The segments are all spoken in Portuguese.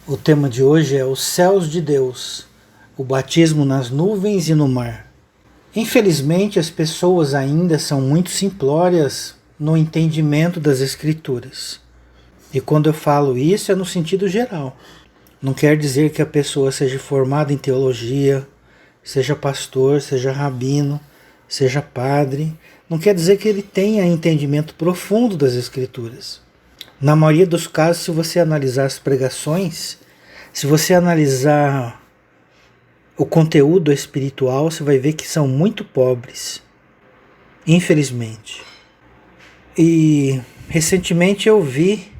O tema de hoje é os céus de Deus, o batismo nas nuvens e no mar. Infelizmente, as pessoas ainda são muito simplórias no entendimento das Escrituras. E quando eu falo isso é no sentido geral. Não quer dizer que a pessoa seja formada em teologia, seja pastor, seja rabino, seja padre. Não quer dizer que ele tenha entendimento profundo das Escrituras. Na maioria dos casos, se você analisar as pregações, se você analisar o conteúdo espiritual, você vai ver que são muito pobres, infelizmente. E recentemente eu vi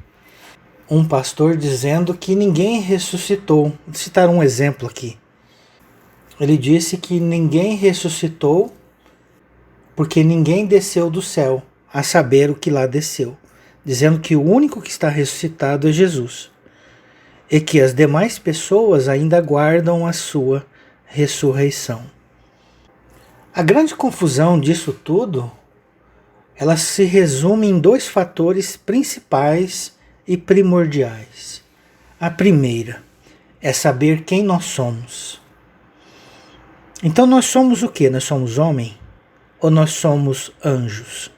um pastor dizendo que ninguém ressuscitou. Vou citar um exemplo aqui. Ele disse que ninguém ressuscitou porque ninguém desceu do céu, a saber o que lá desceu, dizendo que o único que está ressuscitado é Jesus, e que as demais pessoas ainda aguardam a sua ressurreição. A grande confusão disso tudo, ela se resume em dois fatores principais e primordiais. A primeira é saber quem nós somos. Então nós somos o quê? Nós somos homem ou nós somos anjos?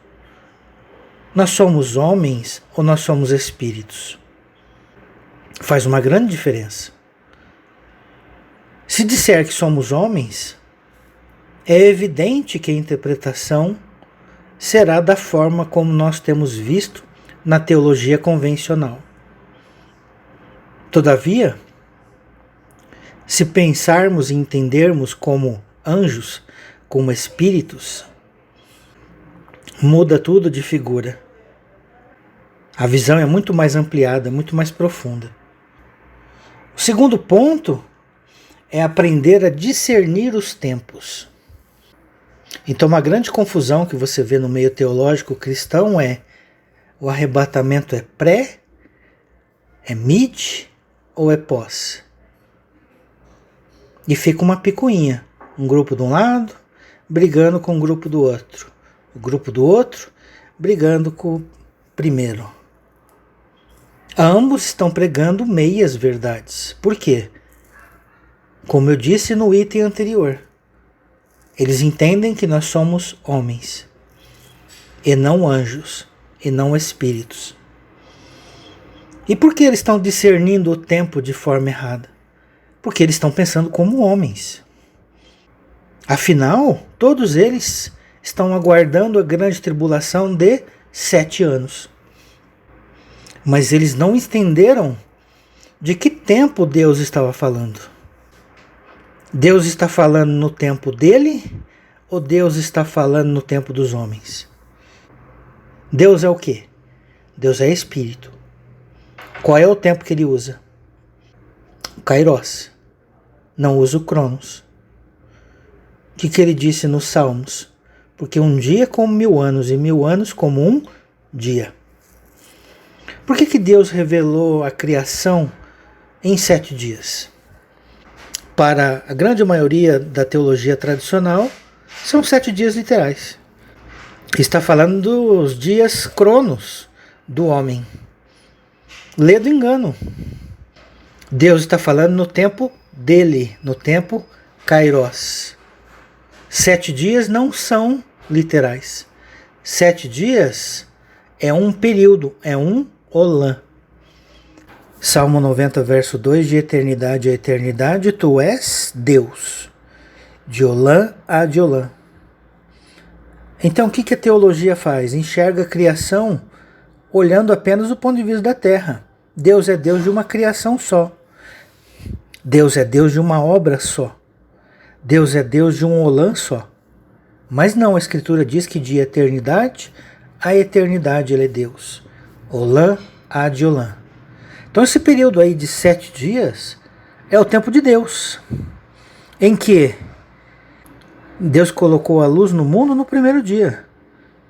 Nós somos homens ou nós somos espíritos? Faz uma grande diferença. Se disser que somos homens, é evidente que a interpretação será da forma como nós temos visto na teologia convencional. Todavia, se pensarmos e entendermos como anjos, como espíritos, muda tudo de figura. A visão é muito mais ampliada, muito mais profunda. O segundo ponto é aprender a discernir os tempos. Então, uma grande confusão que você vê no meio teológico cristão é: o arrebatamento é pré, é mid ou é pós? E fica uma picuinha, um grupo de um lado brigando com o grupo do outro, o grupo do outro brigando com o primeiro. Ambos estão pregando meias verdades. Por quê? Como eu disse no item anterior, eles entendem que nós somos homens, e não anjos, e não espíritos. E por que eles estão discernindo o tempo de forma errada? Porque eles estão pensando como homens. Afinal, todos eles estão aguardando a grande tribulação de 7 anos. Mas eles não entenderam de que tempo Deus estava falando. Deus está falando no tempo dele ou Deus está falando no tempo dos homens? Deus é o quê? Deus é espírito. Qual é o tempo que ele usa? O Kairos. Não usa o Cronos. O que ele disse nos Salmos? Porque um dia é como 1000 anos e 1000 anos como um dia. Por que Deus revelou a criação em 7 dias? Para a grande maioria da teologia tradicional, são 7 dias literais. Está falando dos dias cronos do homem. Lê do engano. Deus está falando no tempo dele, no tempo Kairos. 7 dias não são literais. 7 dias é um período, é um Olã. Salmo 90, verso 2, de eternidade a eternidade, tu és Deus. De Olã a de Olã. Então o que a teologia faz? Enxerga a criação olhando apenas do ponto de vista da terra. Deus é Deus de uma criação só. Deus é Deus de uma obra só. Deus é Deus de um Olã só. Mas não, a Escritura diz que de eternidade a eternidade ele é Deus. Olã a de Olã. Então esse período aí de 7 dias é o tempo de Deus, em que Deus colocou a luz no mundo no primeiro dia.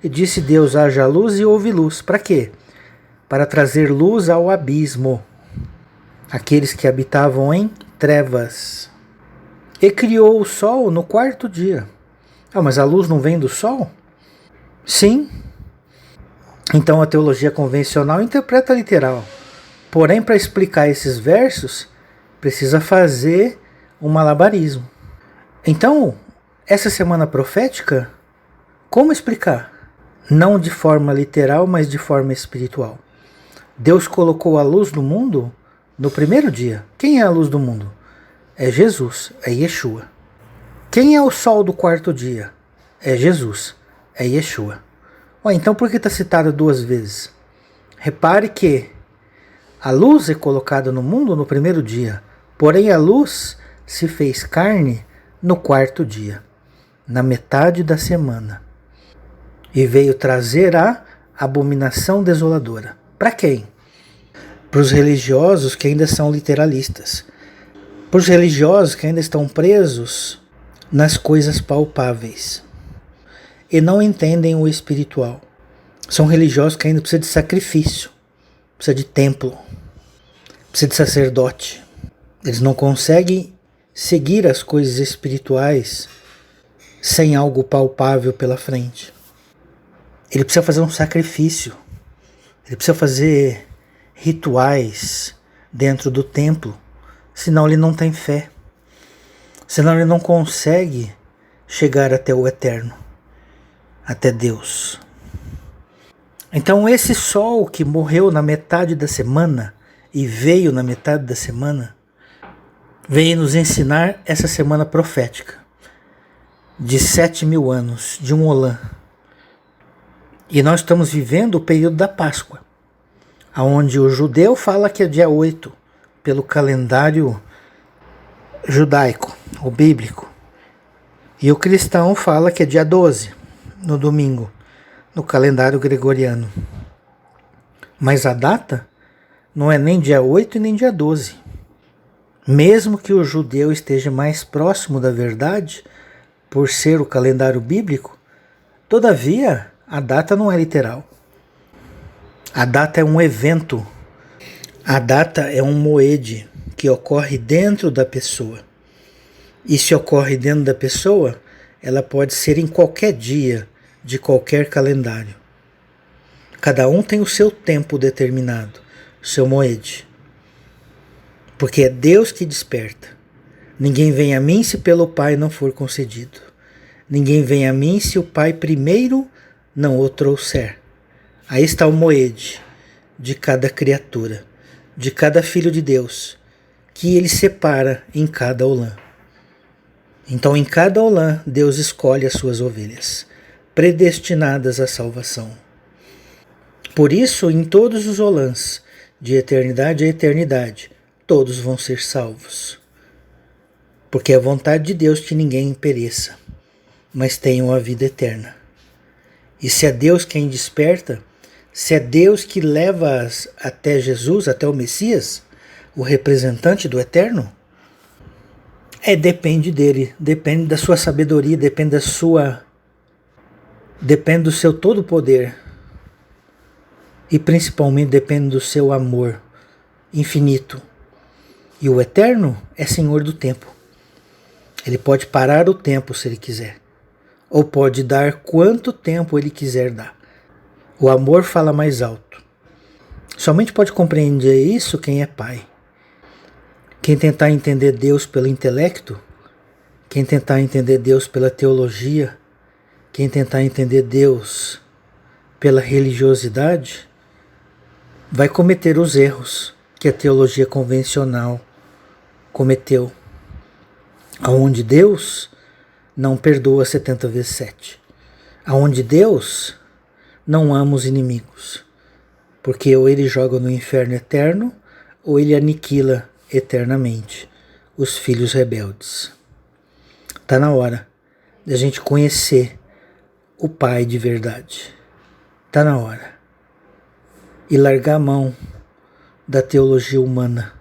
E disse Deus, haja luz e houve luz. Para quê? Para trazer luz ao abismo, aqueles que habitavam em trevas. E criou o sol no 4º dia. Mas a luz não vem do sol? Sim. Então a teologia convencional interpreta literal. Porém, para explicar esses versos, precisa fazer um malabarismo. Então, essa semana profética, como explicar? Não de forma literal, mas de forma espiritual. Deus colocou a luz do mundo no primeiro dia. Quem é a luz do mundo? É Jesus, é Yeshua. Quem é o sol do quarto dia? É Jesus, é Yeshua. Então por que está citado 2 vezes? Repare que a luz é colocada no mundo no primeiro dia, porém a luz se fez carne no quarto dia, na metade da semana, e veio trazer a abominação desoladora. Para quem? Para os religiosos que ainda são literalistas, para os religiosos que ainda estão presos nas coisas palpáveis e não entendem o espiritual. São religiosos que ainda precisam de sacrifício, precisa de templo, precisa de sacerdote. Eles não conseguem seguir as coisas espirituais sem algo palpável pela frente. Ele precisa fazer um sacrifício, ele precisa fazer rituais dentro do templo, senão ele não tem fé, senão ele não consegue chegar até o eterno, até Deus. Então esse sol que morreu na metade da semana e veio na metade da semana, veio nos ensinar essa semana profética de 7.000 anos, de um Olã. E nós estamos vivendo o período da Páscoa, onde o judeu fala que é dia 8, pelo calendário judaico, o bíblico. E o cristão fala que é dia 12, no domingo, no calendário gregoriano. Mas a data não é nem dia 8 e nem dia 12. Mesmo que o judeu esteja mais próximo da verdade, por ser o calendário bíblico, todavia a data não é literal. A data é um evento. A data é um moed que ocorre dentro da pessoa. E se ocorre dentro da pessoa, ela pode ser em qualquer dia de qualquer calendário. Cada um tem o seu tempo determinado, o seu moed. Porque é Deus que desperta. Ninguém vem a mim se pelo Pai não for concedido. Ninguém vem a mim se o Pai primeiro não o trouxer. Aí está o moed de cada criatura, de cada filho de Deus, que ele separa em cada Olã. Então em cada Olã Deus escolhe as suas ovelhas, predestinadas à salvação. Por isso, em todos os Olãs, de eternidade a eternidade, todos vão ser salvos. Porque é a vontade de Deus que ninguém pereça, mas tenham a vida eterna. E se é Deus quem desperta, se é Deus que leva até Jesus, até o Messias, o representante do eterno, depende dele, depende da sua sabedoria, depende do seu todo poder. E principalmente depende do seu amor infinito. E o eterno é Senhor do tempo. Ele pode parar o tempo se ele quiser. Ou pode dar quanto tempo ele quiser dar. O amor fala mais alto. Somente pode compreender isso quem é pai. Quem tentar entender Deus pelo intelecto, quem tentar entender Deus pela teologia, quem tentar entender Deus pela religiosidade, vai cometer os erros que a teologia convencional cometeu, aonde Deus não perdoa 70 vezes 7, aonde Deus não ama os inimigos, porque ou ele joga no inferno eterno, ou ele aniquila eternamente os filhos rebeldes. Está na hora de a gente conhecer o Pai de verdade. Está na hora. E largar a mão da teologia humana,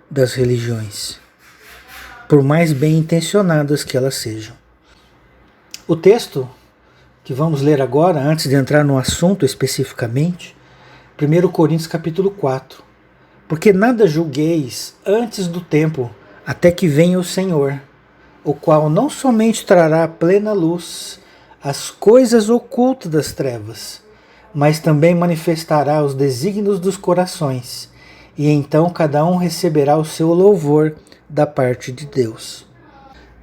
das religiões, por mais bem intencionadas que elas sejam. O texto que vamos ler agora, antes de entrar no assunto especificamente, 1 Coríntios capítulo 4. Porque nada julgueis antes do tempo, até que venha o Senhor, o qual não somente trará a plena luz as coisas ocultas das trevas, mas também manifestará os desígnios dos corações, e então cada um receberá o seu louvor da parte de Deus.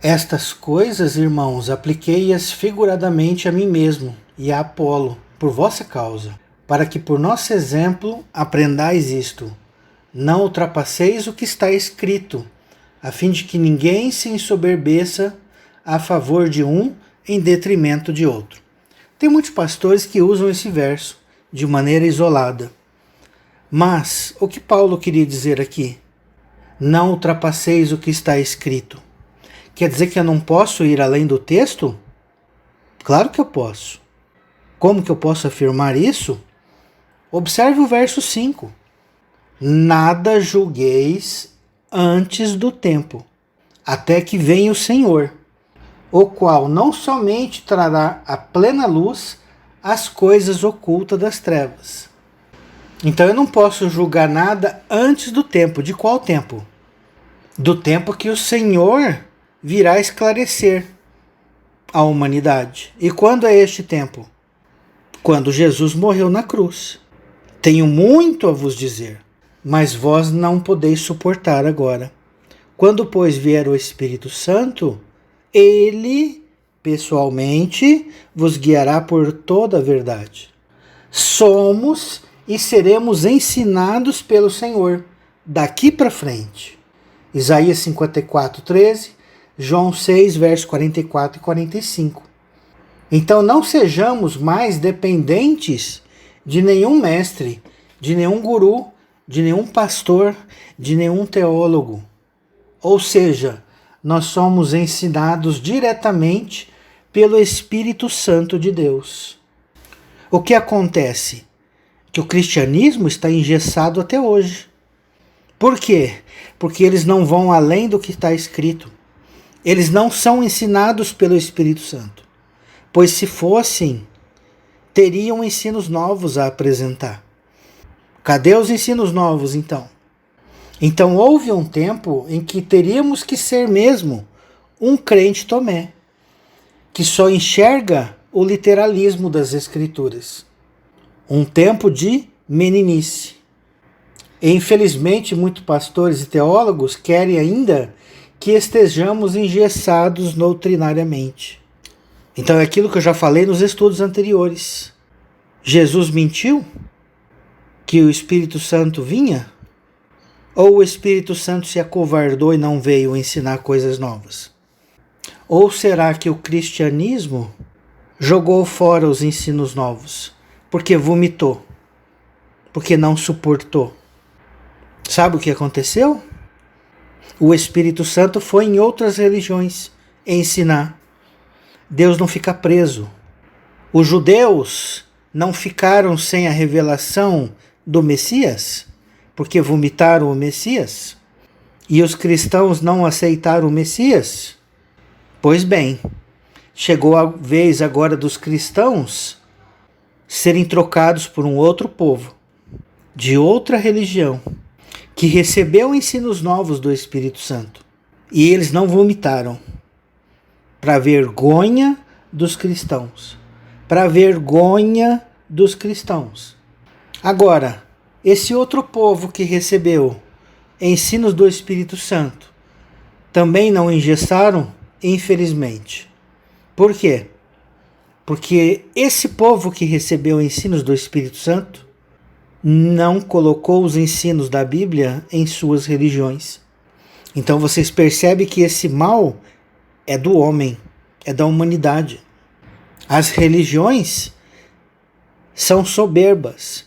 Estas coisas, irmãos, apliquei-as figuradamente a mim mesmo e a Apolo, por vossa causa, para que por nosso exemplo aprendais isto. Não ultrapasseis o que está escrito, a fim de que ninguém se ensoberbeça a favor de um em detrimento de outro. Tem muitos pastores que usam esse verso de maneira isolada. Mas o que Paulo queria dizer aqui? Não ultrapasseis o que está escrito. Quer dizer que eu não posso ir além do texto? Claro que eu posso. Como que eu posso afirmar isso? Observe o verso 5. Nada julgueis antes do tempo, até que venha o Senhor, o qual não somente trará à plena luz as coisas ocultas das trevas. Então eu não posso julgar nada antes do tempo. De qual tempo? Do tempo que o Senhor virá esclarecer a humanidade. E quando é este tempo? Quando Jesus morreu na cruz. Tenho muito a vos dizer, mas vós não podeis suportar agora. Quando, pois, vier o Espírito Santo, ele, pessoalmente, vos guiará por toda a verdade. Somos e seremos ensinados pelo Senhor, daqui para frente. Isaías 54, 13, João 6, versos 44 e 45. Então não sejamos mais dependentes de nenhum mestre, de nenhum guru, de nenhum pastor, de nenhum teólogo. Ou seja, nós somos ensinados diretamente pelo Espírito Santo de Deus. O que acontece? Que o cristianismo está engessado até hoje. Por quê? Porque eles não vão além do que está escrito. Eles não são ensinados pelo Espírito Santo. Pois se fossem, teriam ensinos novos a apresentar. Cadê os ensinos novos, então? Então houve um tempo em que teríamos que ser mesmo um crente Tomé, que só enxerga o literalismo das Escrituras. Um tempo de meninice. E, infelizmente, muitos pastores e teólogos querem ainda que estejamos engessados doutrinariamente. Então é aquilo que eu já falei nos estudos anteriores. Jesus mentiu? Que o Espírito Santo vinha? Ou o Espírito Santo se acovardou e não veio ensinar coisas novas? Ou será que o cristianismo jogou fora os ensinos novos? Porque vomitou? Porque não suportou? Sabe o que aconteceu? O Espírito Santo foi em outras religiões ensinar. Deus não fica preso. Os judeus não ficaram sem a revelação do Messias, porque vomitaram o Messias? E os cristãos não aceitaram o Messias? Pois bem, chegou a vez agora dos cristãos serem trocados por um outro povo, de outra religião, que recebeu ensinos novos do Espírito Santo. E eles não vomitaram, para vergonha dos cristãos. Para vergonha dos cristãos. Agora, esse outro povo que recebeu ensinos do Espírito Santo, também não engessaram, infelizmente. Por quê? Porque esse povo que recebeu ensinos do Espírito Santo não colocou os ensinos da Bíblia em suas religiões. Então vocês percebem que esse mal é do homem, é da humanidade. As religiões são soberbas.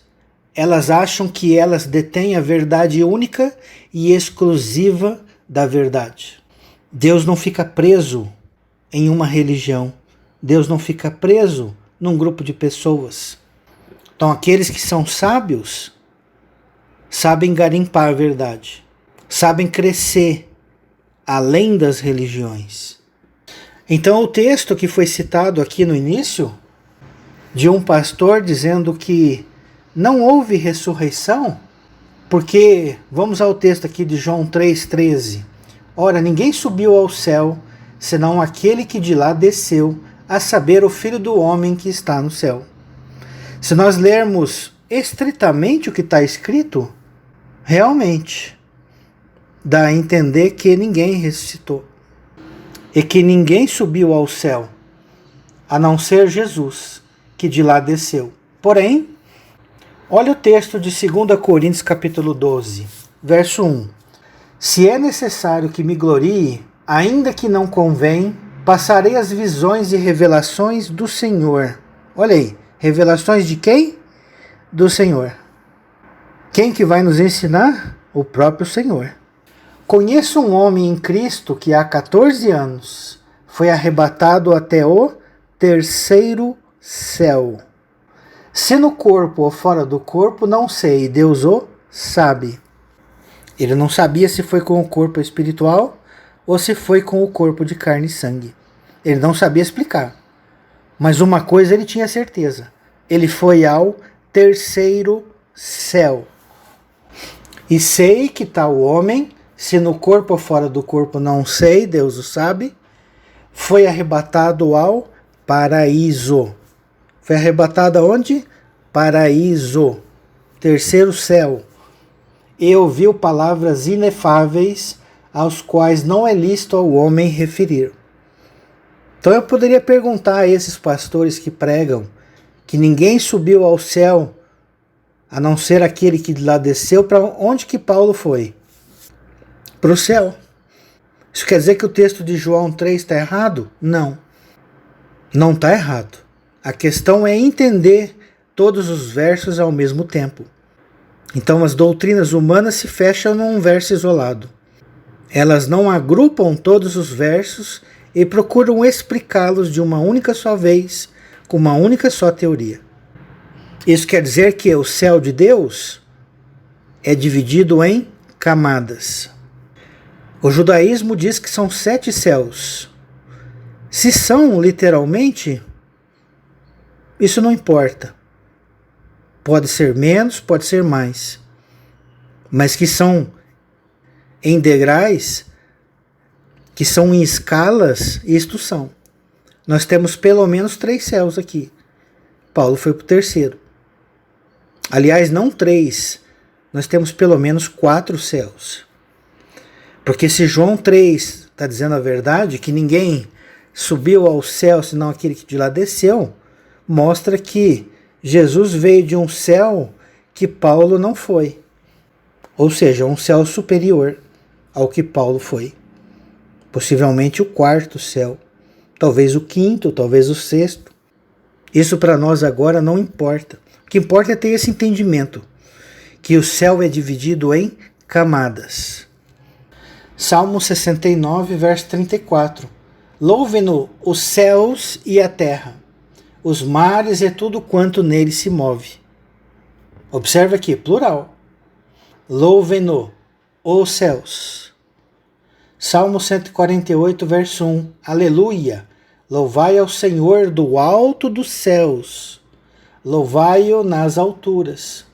Elas acham que elas detêm a verdade única e exclusiva da verdade. Deus não fica preso em uma religião. Deus não fica preso num grupo de pessoas. Então aqueles que são sábios sabem garimpar a verdade, sabem crescer além das religiões. Então o texto que foi citado aqui no início, de um pastor dizendo que não houve ressurreição, porque, vamos ao texto aqui de João 3,13. Ora, ninguém subiu ao céu, senão aquele que de lá desceu, a saber, o Filho do Homem que está no céu. Se nós lermos estritamente o que está escrito, realmente, dá a entender que ninguém ressuscitou e que ninguém subiu ao céu, a não ser Jesus, que de lá desceu. Porém, olha o texto de 2 Coríntios capítulo 12, verso 1. Se é necessário que me glorie, ainda que não convém, passarei as visões e revelações do Senhor. Olha aí, revelações de quem? Do Senhor. Quem que vai nos ensinar? O próprio Senhor. Conheço um homem em Cristo que há 14 anos foi arrebatado até o terceiro céu. Se no corpo ou fora do corpo, não sei, Deus o sabe. Ele não sabia se foi com o corpo espiritual ou se foi com o corpo de carne e sangue. Ele não sabia explicar. Mas uma coisa ele tinha certeza. Ele foi ao terceiro céu. E sei que tal homem, se no corpo ou fora do corpo não sei, Deus o sabe, foi arrebatado ao paraíso. Foi arrebatado aonde? Paraíso. Terceiro céu. E ouviu palavras inefáveis, aos quais não é lícito ao homem referir. Então eu poderia perguntar a esses pastores que pregam que ninguém subiu ao céu, a não ser aquele que lá desceu, para onde que Paulo foi? Para o céu. Isso quer dizer que o texto de João 3 está errado? Não. Não está errado. A questão é entender todos os versos ao mesmo tempo. Então as doutrinas humanas se fecham num verso isolado. Elas não agrupam todos os versos e procuram explicá-los de uma única só vez, com uma única só teoria. Isso quer dizer que o céu de Deus é dividido em camadas. O judaísmo diz que são 7 céus. Se são literalmente, isso não importa. Pode ser menos, pode ser mais. Mas que são em degraus, que são em escalas, isto são. Nós temos pelo menos 3 céus aqui. Paulo foi para o terceiro. Aliás, não 3. Nós temos pelo menos 4 céus. Porque se João 3 está dizendo a verdade, que ninguém subiu ao céu senão aquele que de lá desceu, mostra que Jesus veio de um céu que Paulo não foi. Ou seja, um céu superior ao que Paulo foi. Possivelmente o 4º céu. Talvez o 5º, talvez o 6º. Isso para nós agora não importa. O que importa é ter esse entendimento. Que o céu é dividido em camadas. Salmo 69, verso 34. Louvem-no os céus e a terra, os mares e tudo quanto nele se move. Observe aqui, plural. Louvem-no os céus. Salmo 148, verso 1. Aleluia! Louvai ao Senhor do alto dos céus. Louvai-o nas alturas.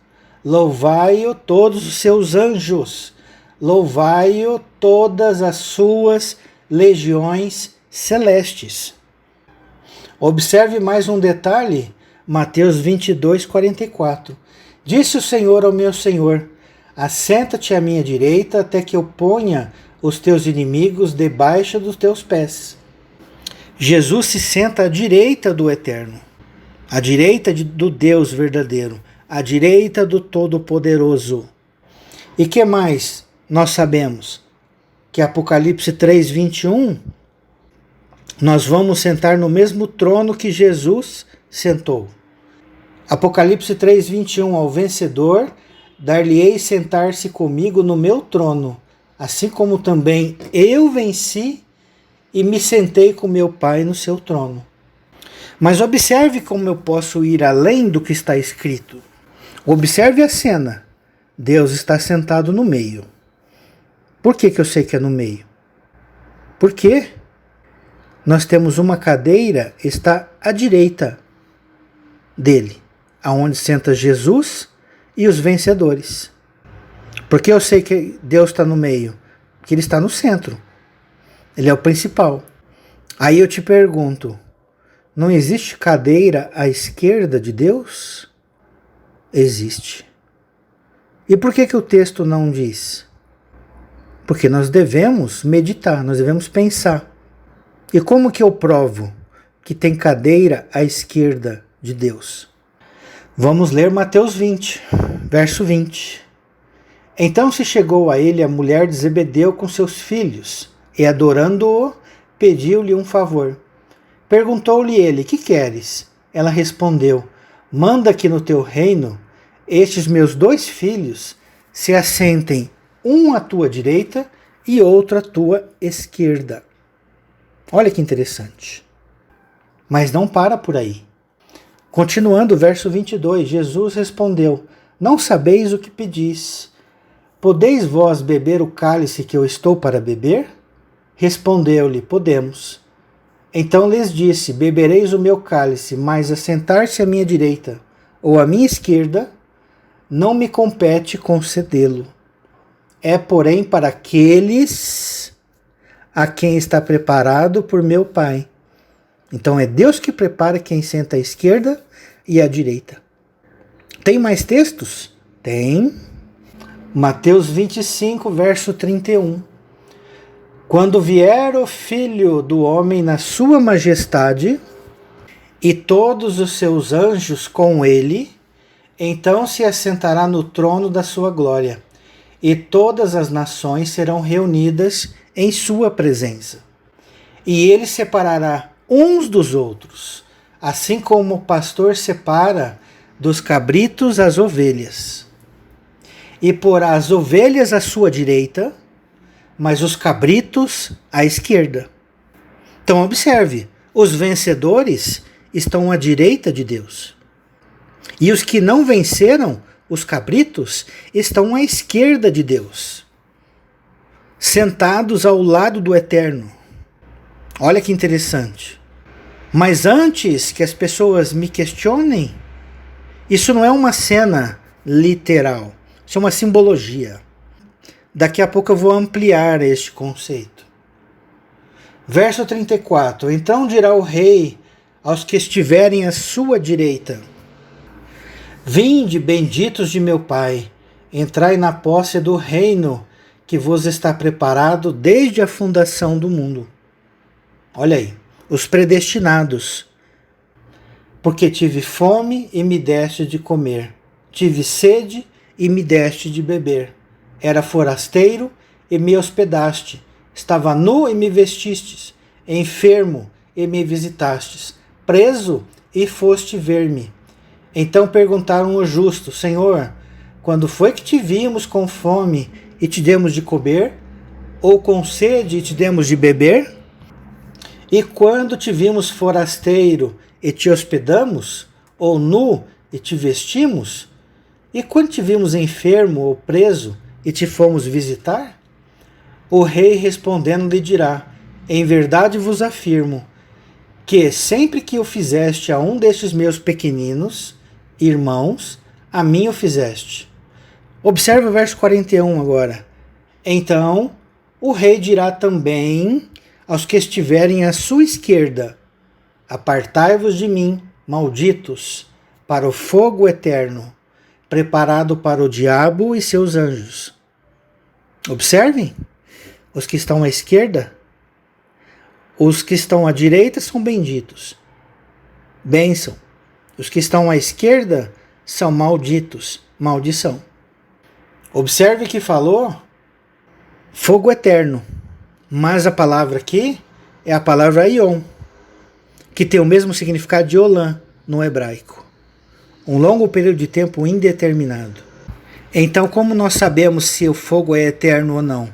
Louvai-o todos os seus anjos. Louvai-o todas as suas legiões celestes. Observe mais um detalhe, Mateus 22, 44. Disse o Senhor ao meu Senhor, assenta-te à minha direita até que eu ponha os teus inimigos debaixo dos teus pés. Jesus se senta à direita do Eterno, à direita do Deus verdadeiro, à direita do Todo-Poderoso. E que mais nós sabemos? Que Apocalipse 3, 21, nós vamos sentar no mesmo trono que Jesus sentou. Apocalipse 3, 21, ao vencedor, dar-lhe-ei sentar-se comigo no meu trono, assim como também eu venci e me sentei com meu Pai no seu trono. Mas observe como eu posso ir além do que está escrito. Observe a cena. Deus está sentado no meio. Por que eu sei que é no meio? Porque nós temos uma cadeira, está à direita dele, aonde senta Jesus e os vencedores. Por que eu sei que Deus está no meio? Porque ele está no centro. Ele é o principal. Aí eu te pergunto, não existe cadeira à esquerda de Deus? Existe. E por que o texto não diz? Porque nós devemos meditar, nós devemos pensar. E como que eu provo que tem cadeira à esquerda de Deus? Vamos ler Mateus 20, verso 20. Então se chegou a ele a mulher de Zebedeu com seus filhos, e adorando-o, pediu-lhe um favor. Perguntou-lhe ele: que queres? Ela respondeu: manda que no teu reino estes meus 2 filhos se assentem, um à tua direita e outro à tua esquerda. Olha que interessante. Mas não para por aí. Continuando o verso 22, Jesus respondeu: não sabeis o que pedis. Podeis vós beber o cálice que eu estou para beber? Respondeu-lhe: podemos. Então lhes disse: bebereis o meu cálice, mas assentar-se à minha direita ou à minha esquerda, não me compete concedê-lo. É, porém, para aqueles a quem está preparado por meu Pai. Então é Deus que prepara quem senta à esquerda e à direita. Tem mais textos? Tem. Mateus 25, verso 31. Quando vier o Filho do Homem na sua majestade e todos os seus anjos com ele, então se assentará no trono da sua glória, e todas as nações serão reunidas em sua presença. E ele separará uns dos outros, assim como o pastor separa dos cabritos as ovelhas. E porá as ovelhas à sua direita, mas os cabritos à esquerda. Então observe, os vencedores estão à direita de Deus. E os que não venceram, os cabritos, estão à esquerda de Deus, sentados ao lado do Eterno. Olha que interessante. Mas antes que as pessoas me questionem, isso não é uma cena literal, isso é uma simbologia. Daqui a pouco eu vou ampliar este conceito. Verso 34. Então dirá o rei aos que estiverem à sua direita: vinde, benditos de meu Pai, entrai na posse do reino que vos está preparado desde a fundação do mundo. Olha aí, os predestinados. Porque tive fome e me deste de comer, tive sede e me deste de beber. Era forasteiro e me hospedaste, estava nu e me vestistes, enfermo e me visitastes, preso e foste ver-me. Então perguntaram os justos: Senhor, quando foi que te vimos com fome e te demos de comer, ou com sede e te demos de beber? E quando te vimos forasteiro e te hospedamos, ou nu e te vestimos? E quando te vimos enfermo ou preso e te fomos visitar? O rei respondendo lhe dirá: em verdade vos afirmo, que sempre que o fizeste a um destes meus pequeninos irmãos, a mim o fizeste. Observe o verso 41 agora. Então o rei dirá também aos que estiverem à sua esquerda: apartai-vos de mim, malditos, para o fogo eterno, preparado para o diabo e seus anjos. Observem, os que estão à esquerda, os que estão à direita são benditos, bênção. Os que estão à esquerda são malditos, maldição. Observe que falou fogo eterno, mas a palavra aqui é a palavra aion, que tem o mesmo significado de Olam no hebraico. Um longo período de tempo indeterminado. Então, como nós sabemos se o fogo é eterno ou não?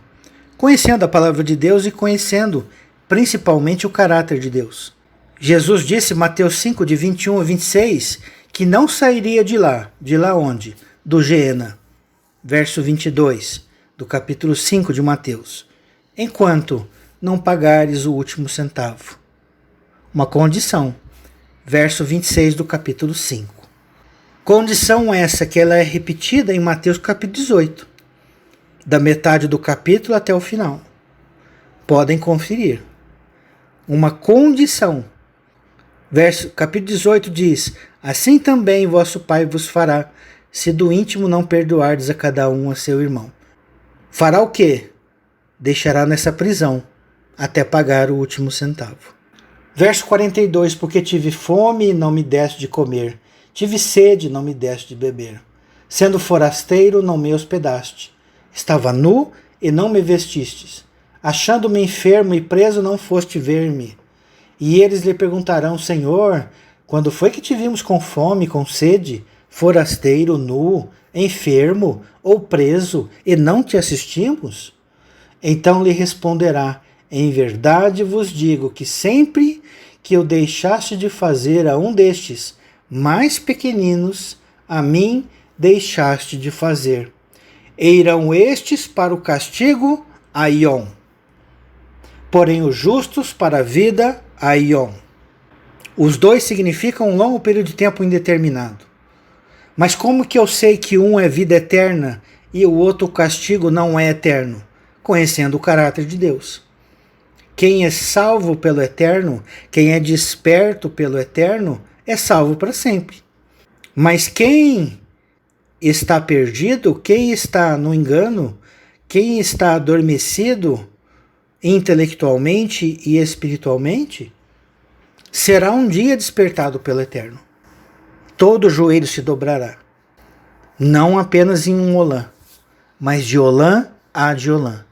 Conhecendo a palavra de Deus e conhecendo principalmente o caráter de Deus. Jesus disse, Mateus 5, de 21 a 26, que não sairia de lá onde? Do Geena. Verso 22, do capítulo 5 de Mateus. Enquanto não pagares o último centavo. Uma condição. Verso 26 do capítulo 5. Condição essa que ela é repetida em Mateus capítulo 18. Da metade do capítulo até o final. Podem conferir. Uma condição. Capítulo 18 diz: assim também vosso Pai vos fará, se do íntimo não perdoardes a cada um a seu irmão. Fará o quê? deixará nessa prisão até pagar o último centavo. Verso 42, porque tive fome e não me deste de comer, tive sede e não me deste de beber. Sendo forasteiro, não me hospedaste. Estava nu e não me vestistes. Achando-me enfermo e preso, não foste ver-me. E eles lhe perguntarão, Senhor, quando foi que te vimos com fome, com sede, forasteiro, nu, enfermo ou preso, e não te assistimos? Então lhe responderá, em verdade vos digo que sempre que eu deixaste de fazer a um destes mais pequeninos, a mim deixaste de fazer. E irão estes para o castigo, aion. Porém os justos para a vida, aion. Os dois significam um longo período de tempo indeterminado. Mas como que eu sei que um é vida eterna e o outro castigo não é eterno? Conhecendo o caráter de Deus. Quem é salvo pelo eterno, quem é desperto pelo eterno, é salvo para sempre. Mas quem está perdido, quem está no engano, quem está adormecido intelectualmente e espiritualmente, será um dia despertado pelo eterno. Todo joelho se dobrará. Não apenas em um Olã, mas de Olã a de Olã.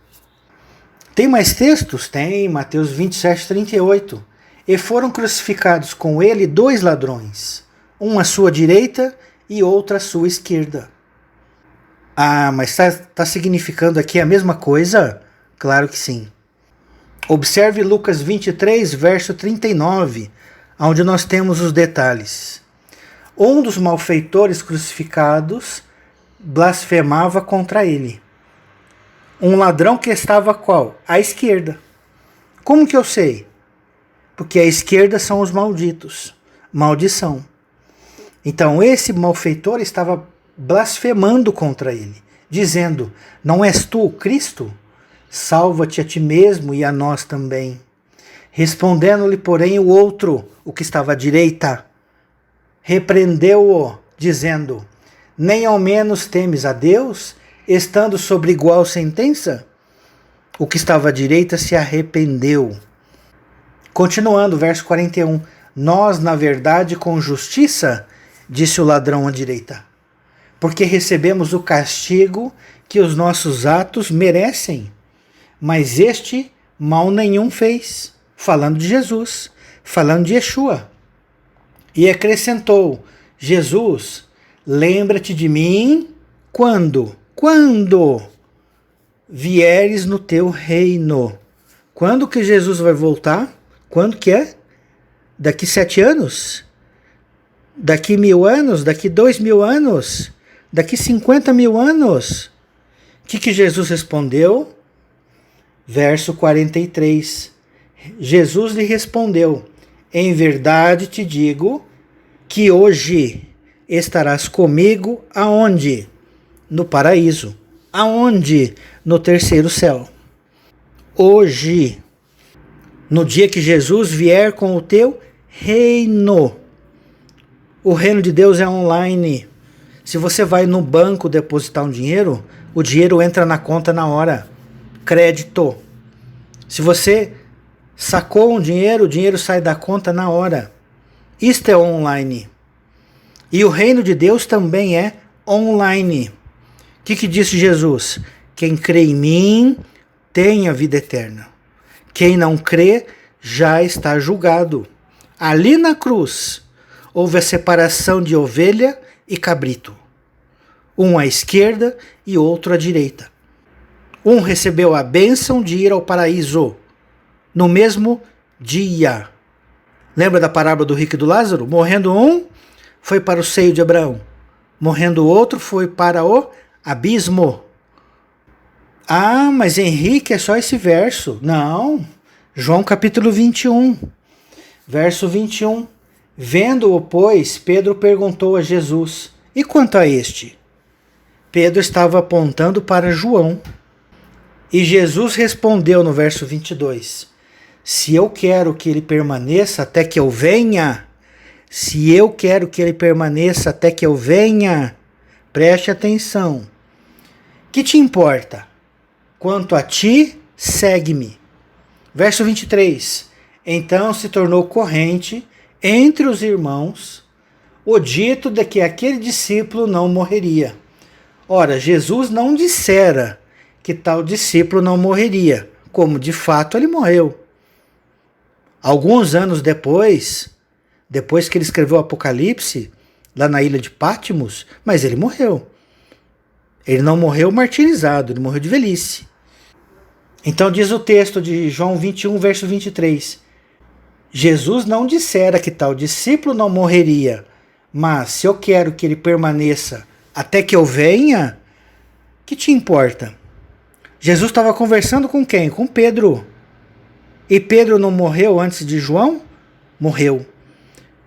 Tem mais textos? Tem, Mateus 27, 38. E foram crucificados com ele 2 ladrões, um à sua direita e outro à sua esquerda. Ah, mas está significando aqui a mesma coisa? Claro que sim. Observe Lucas 23, verso 39, onde nós temos os detalhes. Um dos malfeitores crucificados blasfemava contra ele. Um ladrão que estava qual? À esquerda. Como que eu sei? Porque à esquerda são os malditos. Maldição. Então esse malfeitor estava blasfemando contra ele, dizendo, não és tu o Cristo? Salva-te a ti mesmo e a nós também. Respondendo-lhe, porém, o outro, o que estava à direita, repreendeu-o, dizendo, nem ao menos temes a Deus, estando sobre igual sentença? O que estava à direita se arrependeu. Continuando, verso 41. Nós, na verdade, com justiça, disse o ladrão à direita, porque recebemos o castigo que os nossos atos merecem. Mas este mal nenhum fez. Falando de Jesus, falando de Yeshua. E acrescentou, Jesus, lembra-te de mim quando? Quando vieres no teu reino. Quando que Jesus vai voltar? Quando que é? Daqui 7 anos? Daqui 1000 anos? Daqui 2000 anos? Daqui 50 mil anos? O que Jesus respondeu? Verso 43. Jesus lhe respondeu, em verdade te digo que hoje estarás comigo aonde? No paraíso. Aonde? No terceiro céu. Hoje, no dia que Jesus vier com o teu reino. O reino de Deus é online. Se você vai no banco depositar um dinheiro, o dinheiro entra na conta na hora. Crédito. Se você sacou um dinheiro, o dinheiro sai da conta na hora. Isto é online. E o reino de Deus também é online. O que disse Jesus? Quem crê em mim tem a vida eterna. Quem não crê já está julgado. Ali na cruz houve a separação de ovelha e cabrito. Um à esquerda e outro à direita. Um recebeu a bênção de ir ao paraíso no mesmo dia. Lembra da parábola do rico e do Lázaro? Morrendo um, foi para o seio de Abraão. Morrendo o outro, foi para o abismo. Ah, mas Henrique, é só esse verso. Não. João capítulo 21, verso 21. Vendo-o, pois, Pedro perguntou a Jesus, e quanto a este? Pedro estava apontando para João. E Jesus respondeu no verso 22, se eu quero que ele permaneça até que eu venha, se eu quero que ele permaneça até que eu venha, preste atenção. Que te importa? Quanto a ti, segue-me. Verso 23. Então se tornou corrente entre os irmãos o dito de que aquele discípulo não morreria. Ora, Jesus não dissera que tal discípulo não morreria, como de fato ele morreu. Alguns anos depois que ele escreveu o Apocalipse, lá na ilha de Patmos, mas ele morreu. Ele não morreu martirizado, ele morreu de velhice. Então diz o texto de João 21, verso 23. Jesus não dissera que tal discípulo não morreria, mas se eu quero que ele permaneça até que eu venha, que te importa? Jesus estava conversando com quem? Com Pedro. E Pedro não morreu antes de João? Morreu.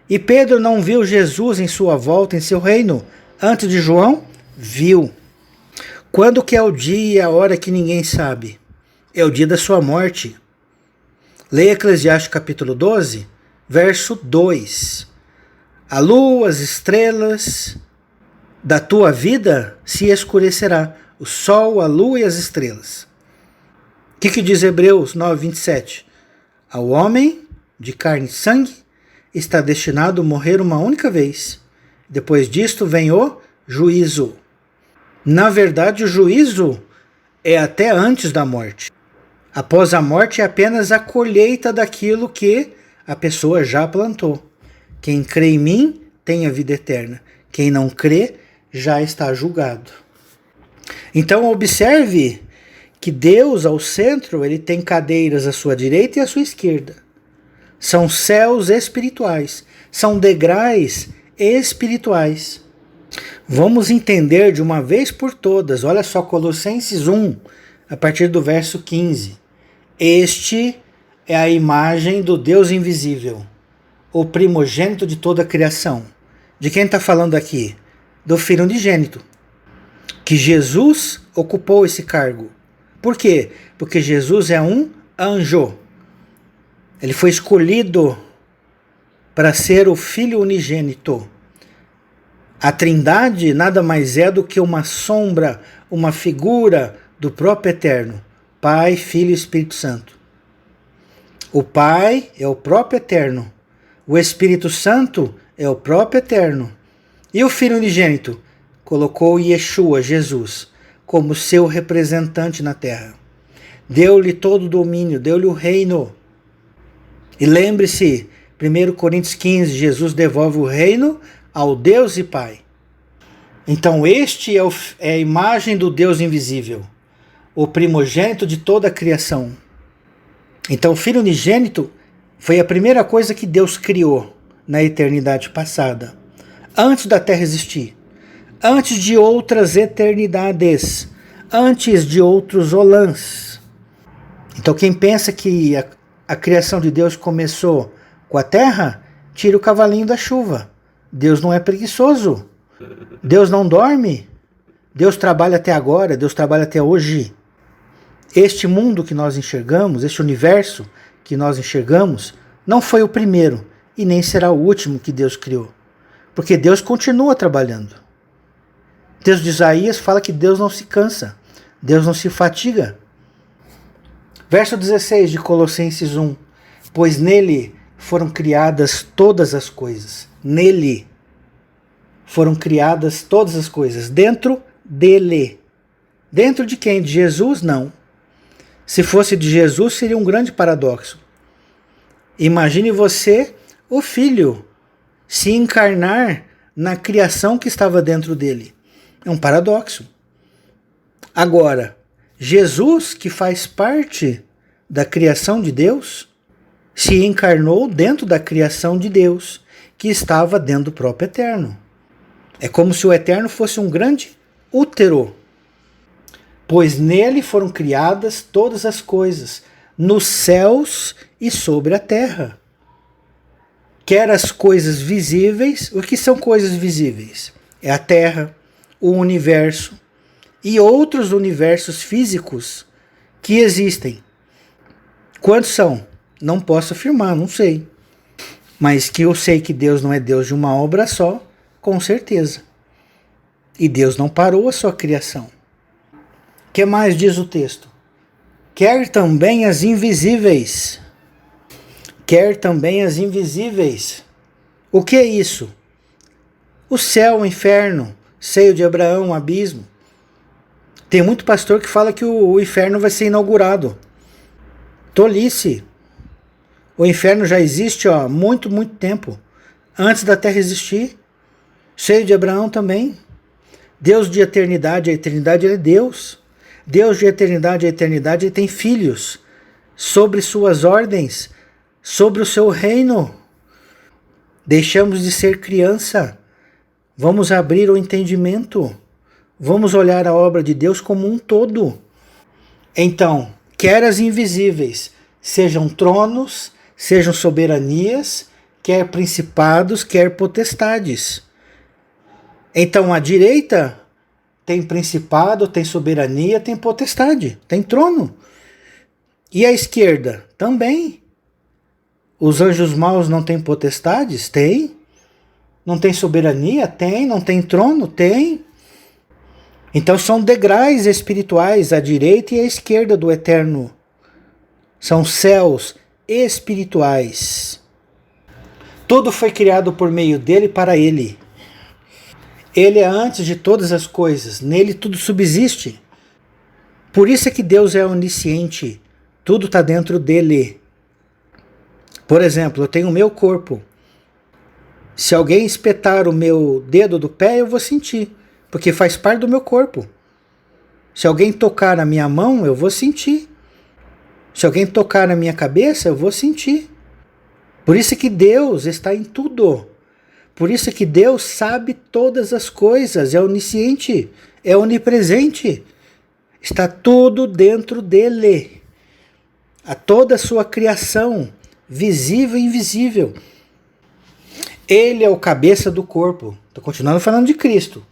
E Pedro não viu Jesus em sua volta, em seu reino, antes de João? Viu. Quando que é o dia e a hora que ninguém sabe? É o dia da sua morte. Leia Eclesiastes capítulo 12, verso 2. A lua, as estrelas da tua vida se escurecerá. O sol, a lua e as estrelas. O que diz Hebreus 9, 27? Ao homem de carne e sangue está destinado a morrer uma única vez. Depois disto vem o juízo. Na verdade, o juízo é até antes da morte. Após a morte é apenas a colheita daquilo que a pessoa já plantou. Quem crê em mim tem a vida eterna. Quem não crê já está julgado. Então observe que Deus ao centro, ele tem cadeiras à sua direita e à sua esquerda. São céus espirituais, são degraus espirituais. Vamos entender de uma vez por todas, olha só Colossenses 1, a partir do verso 15. Este é a imagem do Deus invisível, o primogênito de toda a criação. De quem está falando aqui? Do Filho unigênito. Que Jesus ocupou esse cargo. Por quê? Porque Jesus é um anjo. Ele foi escolhido para ser o Filho unigênito. A Trindade nada mais é do que uma sombra, uma figura do próprio Eterno. Pai, Filho e Espírito Santo. O Pai é o próprio Eterno. O Espírito Santo é o próprio Eterno. E o Filho unigênito colocou Yeshua, Jesus, como seu representante na terra. Deu-lhe todo o domínio, deu-lhe o reino. E lembre-se, 1 Coríntios 15, Jesus devolve o reino ao Deus e Pai. Então este é a imagem do Deus invisível, o primogênito de toda a criação. Então o Filho unigênito foi a primeira coisa que Deus criou na eternidade passada, antes da terra existir, antes de outras eternidades, antes de outros olãs. Então quem pensa que a criação de Deus começou com a terra, tira o cavalinho da chuva. Deus não é preguiçoso. Deus não dorme. Deus trabalha até agora, Deus trabalha até hoje. Este mundo que nós enxergamos, este universo que nós enxergamos, não foi o primeiro e nem será o último que Deus criou. Porque Deus continua trabalhando. O texto de Isaías fala que Deus não se cansa, Deus não se fatiga. Verso 16 de Colossenses 1. Pois nele foram criadas todas as coisas. Nele foram criadas todas as coisas. Dentro dele. Dentro de quem? De Jesus? Não. Se fosse de Jesus, seria um grande paradoxo. Imagine você, o Filho, se encarnar na criação que estava dentro dele. É um paradoxo. Agora, Jesus, que faz parte da criação de Deus, se encarnou dentro da criação de Deus, que estava dentro do próprio Eterno. É como se o Eterno fosse um grande útero, pois nele foram criadas todas as coisas, nos céus e sobre a terra. Quer as coisas visíveis, o que são coisas visíveis? É a terra, o universo e outros universos físicos que existem. Quantos são? Não posso afirmar, não sei. Mas que eu sei que Deus não é Deus de uma obra só, com certeza. E Deus não parou a sua criação. O que mais diz o texto? quer também as invisíveis. Quer também as invisíveis. O que é isso? O céu, o inferno, seio de Abraão, abismo. Tem muito pastor que fala que o inferno vai ser inaugurado. Tolice. O inferno já existe há muito, muito tempo. Antes da terra existir. Seio de Abraão também. Deus de eternidade, a eternidade ele é Deus. Deus de eternidade, a eternidade ele tem filhos. Sobre suas ordens, sobre o seu reino. Deixamos de ser criança. Vamos abrir o entendimento. Vamos olhar a obra de Deus como um todo. Então, quer as invisíveis, sejam tronos, sejam soberanias, quer principados, quer potestades. Então, a direita tem principado, tem soberania, tem potestade, tem trono. E a esquerda? Também. Os anjos maus não têm potestades? Tem. Não tem soberania? Tem. Não tem trono? Tem. Então são degraus espirituais, a direita e a esquerda do eterno. São céus espirituais. Tudo foi criado por meio dele e para ele. Ele é antes de todas as coisas, nele tudo subsiste. Por isso é que Deus é onisciente, tudo está dentro dele. Por exemplo, eu tenho o meu corpo. Se alguém espetar o meu dedo do pé, eu vou sentir, porque faz parte do meu corpo. Se alguém tocar na minha mão, eu vou sentir. Se alguém tocar na minha cabeça, eu vou sentir. Por isso é que Deus está em tudo. Por isso é que Deus sabe todas as coisas, é onisciente, é onipresente. Está tudo dentro dele. A toda a sua criação, visível e invisível. Ele é o cabeça do corpo. Estou continuando falando de Cristo,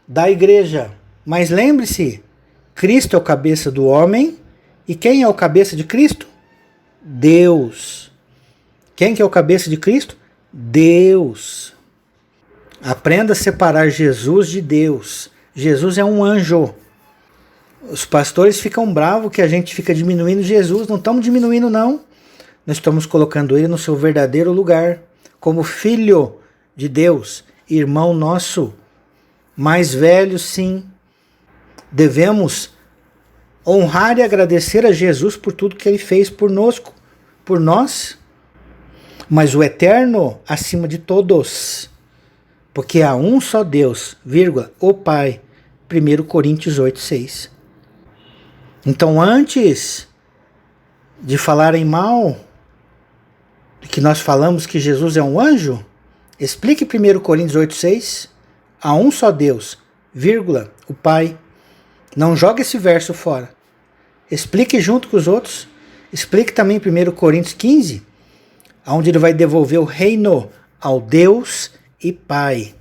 da igreja. Mas lembre-se, Cristo é o cabeça do homem. E quem é o cabeça de Cristo? Deus. Quem que é o cabeça de Cristo? Deus. Aprenda a separar Jesus de Deus. Jesus é um anjo. Os pastores ficam bravos que a gente fica diminuindo Jesus. Não estamos diminuindo, não. Nós estamos colocando ele no seu verdadeiro lugar. Como filho de Deus, irmão nosso. Mais velho, sim. Devemos honrar e agradecer a Jesus por tudo que ele fez por nós. Mas o eterno acima de todos. Porque há um só Deus, o Pai. 1 Coríntios 8:6. Então, antes de falarem mal, de que nós falamos que Jesus é um anjo, explique 1 Coríntios 8:6. Há um só Deus, o Pai. Não jogue esse verso fora. Explique junto com os outros. Explique também 1 Coríntios 15, onde ele vai devolver o reino ao Deus e Pai.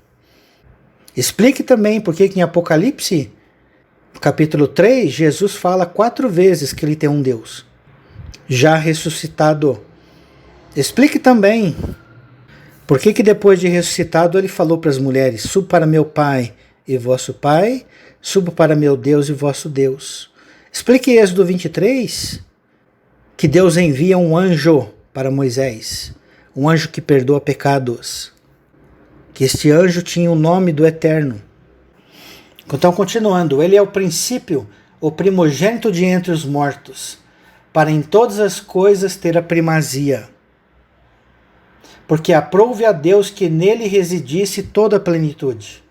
Explique também por que em Apocalipse, capítulo 3, Jesus fala 4 vezes que ele tem um Deus, já ressuscitado. Explique também por que depois de ressuscitado ele falou para as mulheres: subo para meu Pai e vosso Pai, subo para meu Deus e vosso Deus. Explique Êxodo 23, que Deus envia um anjo para Moisés, um anjo que perdoa pecados, que este anjo tinha o nome do Eterno. Então, continuando, ele é o princípio, o primogênito de entre os mortos, para em todas as coisas ter a primazia. Porque aprouve a Deus que nele residisse toda a plenitude,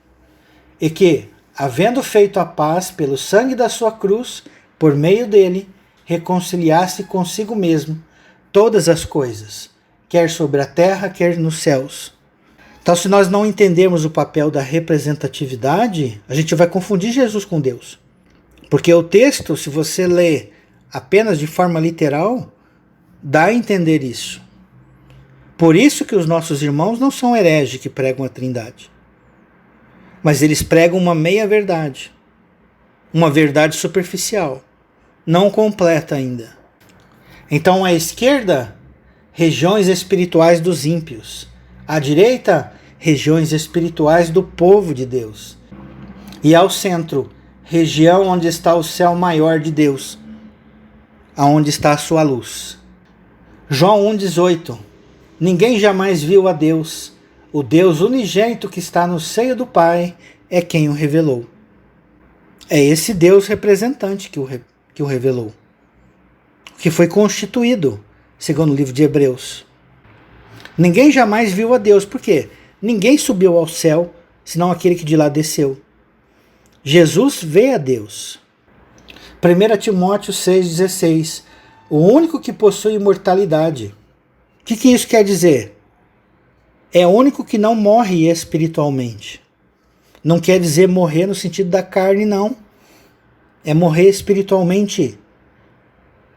e que, havendo feito a paz pelo sangue da sua cruz, por meio dele, reconciliasse consigo mesmo todas as coisas, quer sobre a terra, quer nos céus. Então, se nós não entendermos o papel da representatividade, a gente vai confundir Jesus com Deus. Porque o texto, se você lê apenas de forma literal, dá a entender isso. Por isso que os nossos irmãos não são hereges que pregam a Trindade. Mas eles pregam uma meia-verdade. Uma verdade superficial. Não completa ainda. Então, à esquerda, regiões espirituais dos ímpios. À direita, regiões espirituais do povo de Deus. E ao centro, região onde está o céu maior de Deus. aonde está a sua luz. João 1,18. Ninguém jamais viu a Deus. O Deus unigênito que está no seio do Pai é quem o revelou. É esse Deus representante que o revelou. Que foi constituído, segundo o livro de Hebreus. Ninguém jamais viu a Deus. Por quê? Ninguém subiu ao céu, senão aquele que de lá desceu. Jesus vê a Deus. 1 Timóteo 6,16. O único que possui imortalidade. O que isso quer dizer? É o único que não morre espiritualmente. Não quer dizer morrer no sentido da carne, não. É morrer espiritualmente.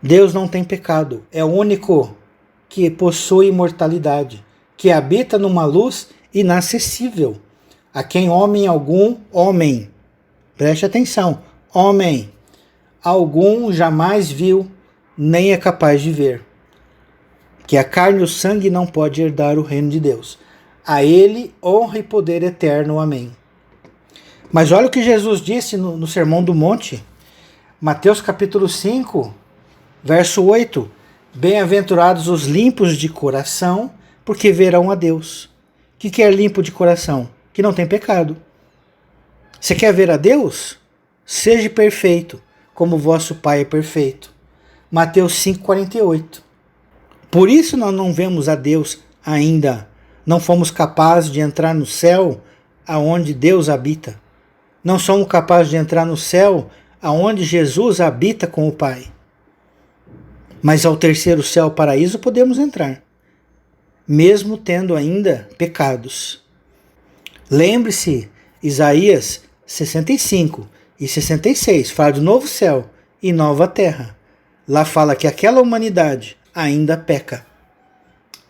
Deus não tem pecado. É o único que possui imortalidade, que habita numa luz inacessível, a quem homem, preste atenção, homem algum jamais viu, nem é capaz de ver. Que a carne e o sangue não pode herdar o reino de Deus. A ele honra e poder eterno. Amém. Mas olha o que Jesus disse no Sermão do Monte, Mateus capítulo 5, verso 8. Bem-aventurados os limpos de coração, porque verão a Deus. O que é limpo de coração? Que não tem pecado. Você quer ver a Deus? Seja perfeito, como vosso Pai é perfeito. Mateus 5,48. Por isso nós não vemos a Deus ainda. Não fomos capazes de entrar no céu aonde Deus habita. Não somos capazes de entrar no céu aonde Jesus habita com o Pai. Mas ao terceiro céu, paraíso, podemos entrar, mesmo tendo ainda pecados. Lembre-se, Isaías 65 e 66, fala do novo céu e nova terra. Lá fala que aquela humanidade ainda peca.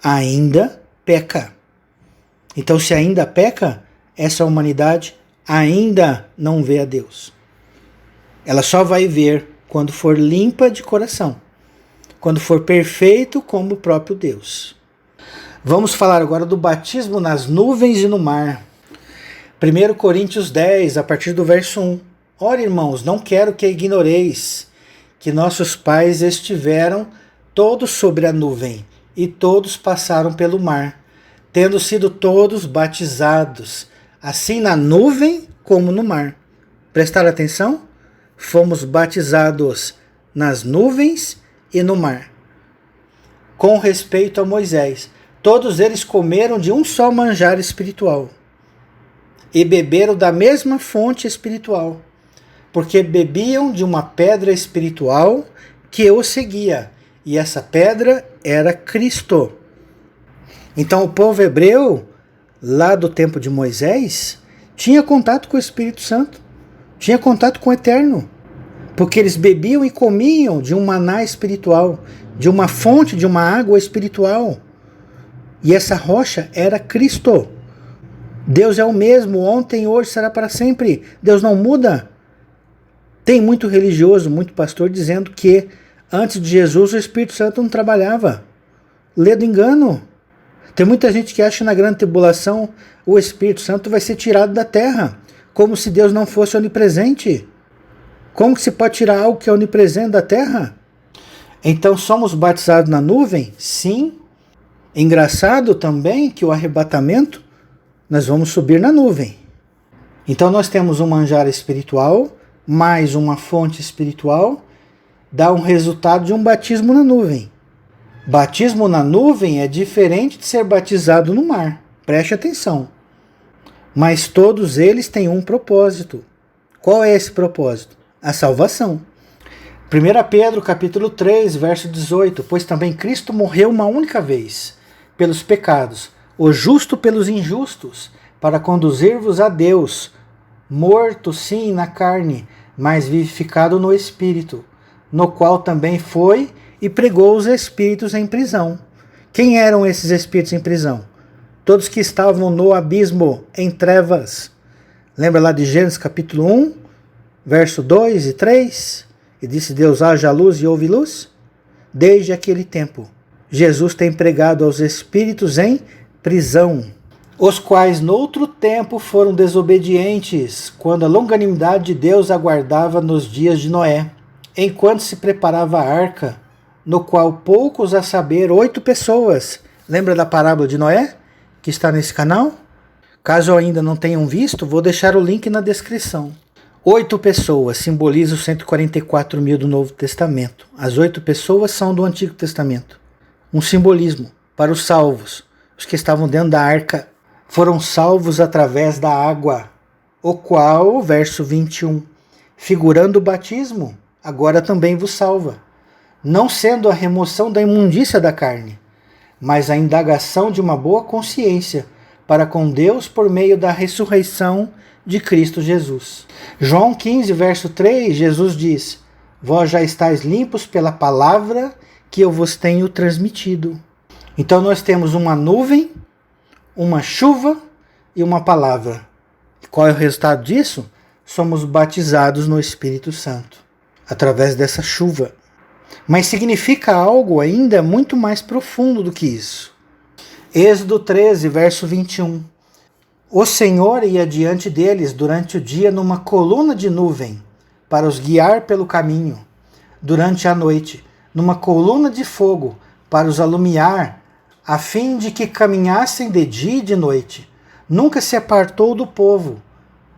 Ainda peca. Então, se ainda peca, essa humanidade ainda não vê a Deus. Ela só vai ver quando for limpa de coração. Quando for perfeito como o próprio Deus. Vamos falar agora do batismo nas nuvens e no mar. 1 Coríntios 10, a partir do verso 1. Ora, irmãos, não quero que ignoreis que nossos pais estiveram todos sobre a nuvem e todos passaram pelo mar, tendo sido todos batizados, assim na nuvem como no mar. Prestaram atenção? Fomos batizados nas nuvens e no mar. Com respeito a Moisés, todos eles comeram de um só manjar espiritual e beberam da mesma fonte espiritual, porque bebiam de uma pedra espiritual que o seguia, e essa pedra era Cristo. Então o povo hebreu, lá do tempo de Moisés, tinha contato com o Espírito Santo, tinha contato com o Eterno, porque eles bebiam e comiam de um maná espiritual, de uma fonte, de uma água espiritual. E essa rocha era Cristo. Deus é o mesmo, ontem, hoje, será para sempre. Deus não muda. Tem muito religioso, muito pastor dizendo que antes de Jesus o Espírito Santo não trabalhava. Lê do engano. Tem muita gente que acha que na grande tribulação o Espírito Santo vai ser tirado da terra, como se Deus não fosse onipresente. Como que se pode tirar algo que é onipresente da terra? Então somos batizados na nuvem? Sim. Engraçado também que o arrebatamento, nós vamos subir na nuvem. Então nós temos um manjar espiritual, mais uma fonte espiritual, dá um resultado de um batismo na nuvem. Batismo na nuvem é diferente de ser batizado no mar. Preste atenção. Mas todos eles têm um propósito. Qual é esse propósito? A salvação. 1 Pedro capítulo 3, verso 18. Pois também Cristo morreu uma única vez pelos pecados, o justo pelos injustos, para conduzir-vos a Deus, morto sim na carne, mas vivificado no Espírito, no qual também foi e pregou os espíritos em prisão. Quem eram esses espíritos em prisão? Todos que estavam no abismo, em trevas. Lembra lá de Gênesis capítulo 1, verso 2 e 3? E disse Deus, haja luz e houve luz. Desde aquele tempo, Jesus tem pregado aos espíritos em prisão, os quais noutro tempo foram desobedientes, quando a longanimidade de Deus aguardava nos dias de Noé, enquanto se preparava a arca, no qual poucos, a saber, 8 pessoas. Lembra da parábola de Noé, que está nesse canal? Caso ainda não tenham visto, vou deixar o link na descrição. 8 pessoas simbolizam os 144 mil do Novo Testamento. As 8 pessoas são do Antigo Testamento. Um simbolismo para os salvos. Os que estavam dentro da arca foram salvos através da água, o qual, verso 21, figurando o batismo, agora também vos salva, não sendo a remoção da imundícia da carne, mas a indagação de uma boa consciência para com Deus por meio da ressurreição de Cristo Jesus. João 15, verso 3, Jesus diz: vós já estáis limpos pela palavra que eu vos tenho transmitido. Então nós temos uma nuvem, uma chuva e uma palavra. Qual é o resultado disso? Somos batizados no Espírito Santo, através dessa chuva. Mas significa algo ainda muito mais profundo do que isso. Êxodo 13, verso 21. O Senhor ia diante deles durante o dia numa coluna de nuvem, para os guiar pelo caminho. Durante a noite, numa coluna de fogo, para os alumiar, a fim de que caminhassem de dia e de noite. Nunca se apartou do povo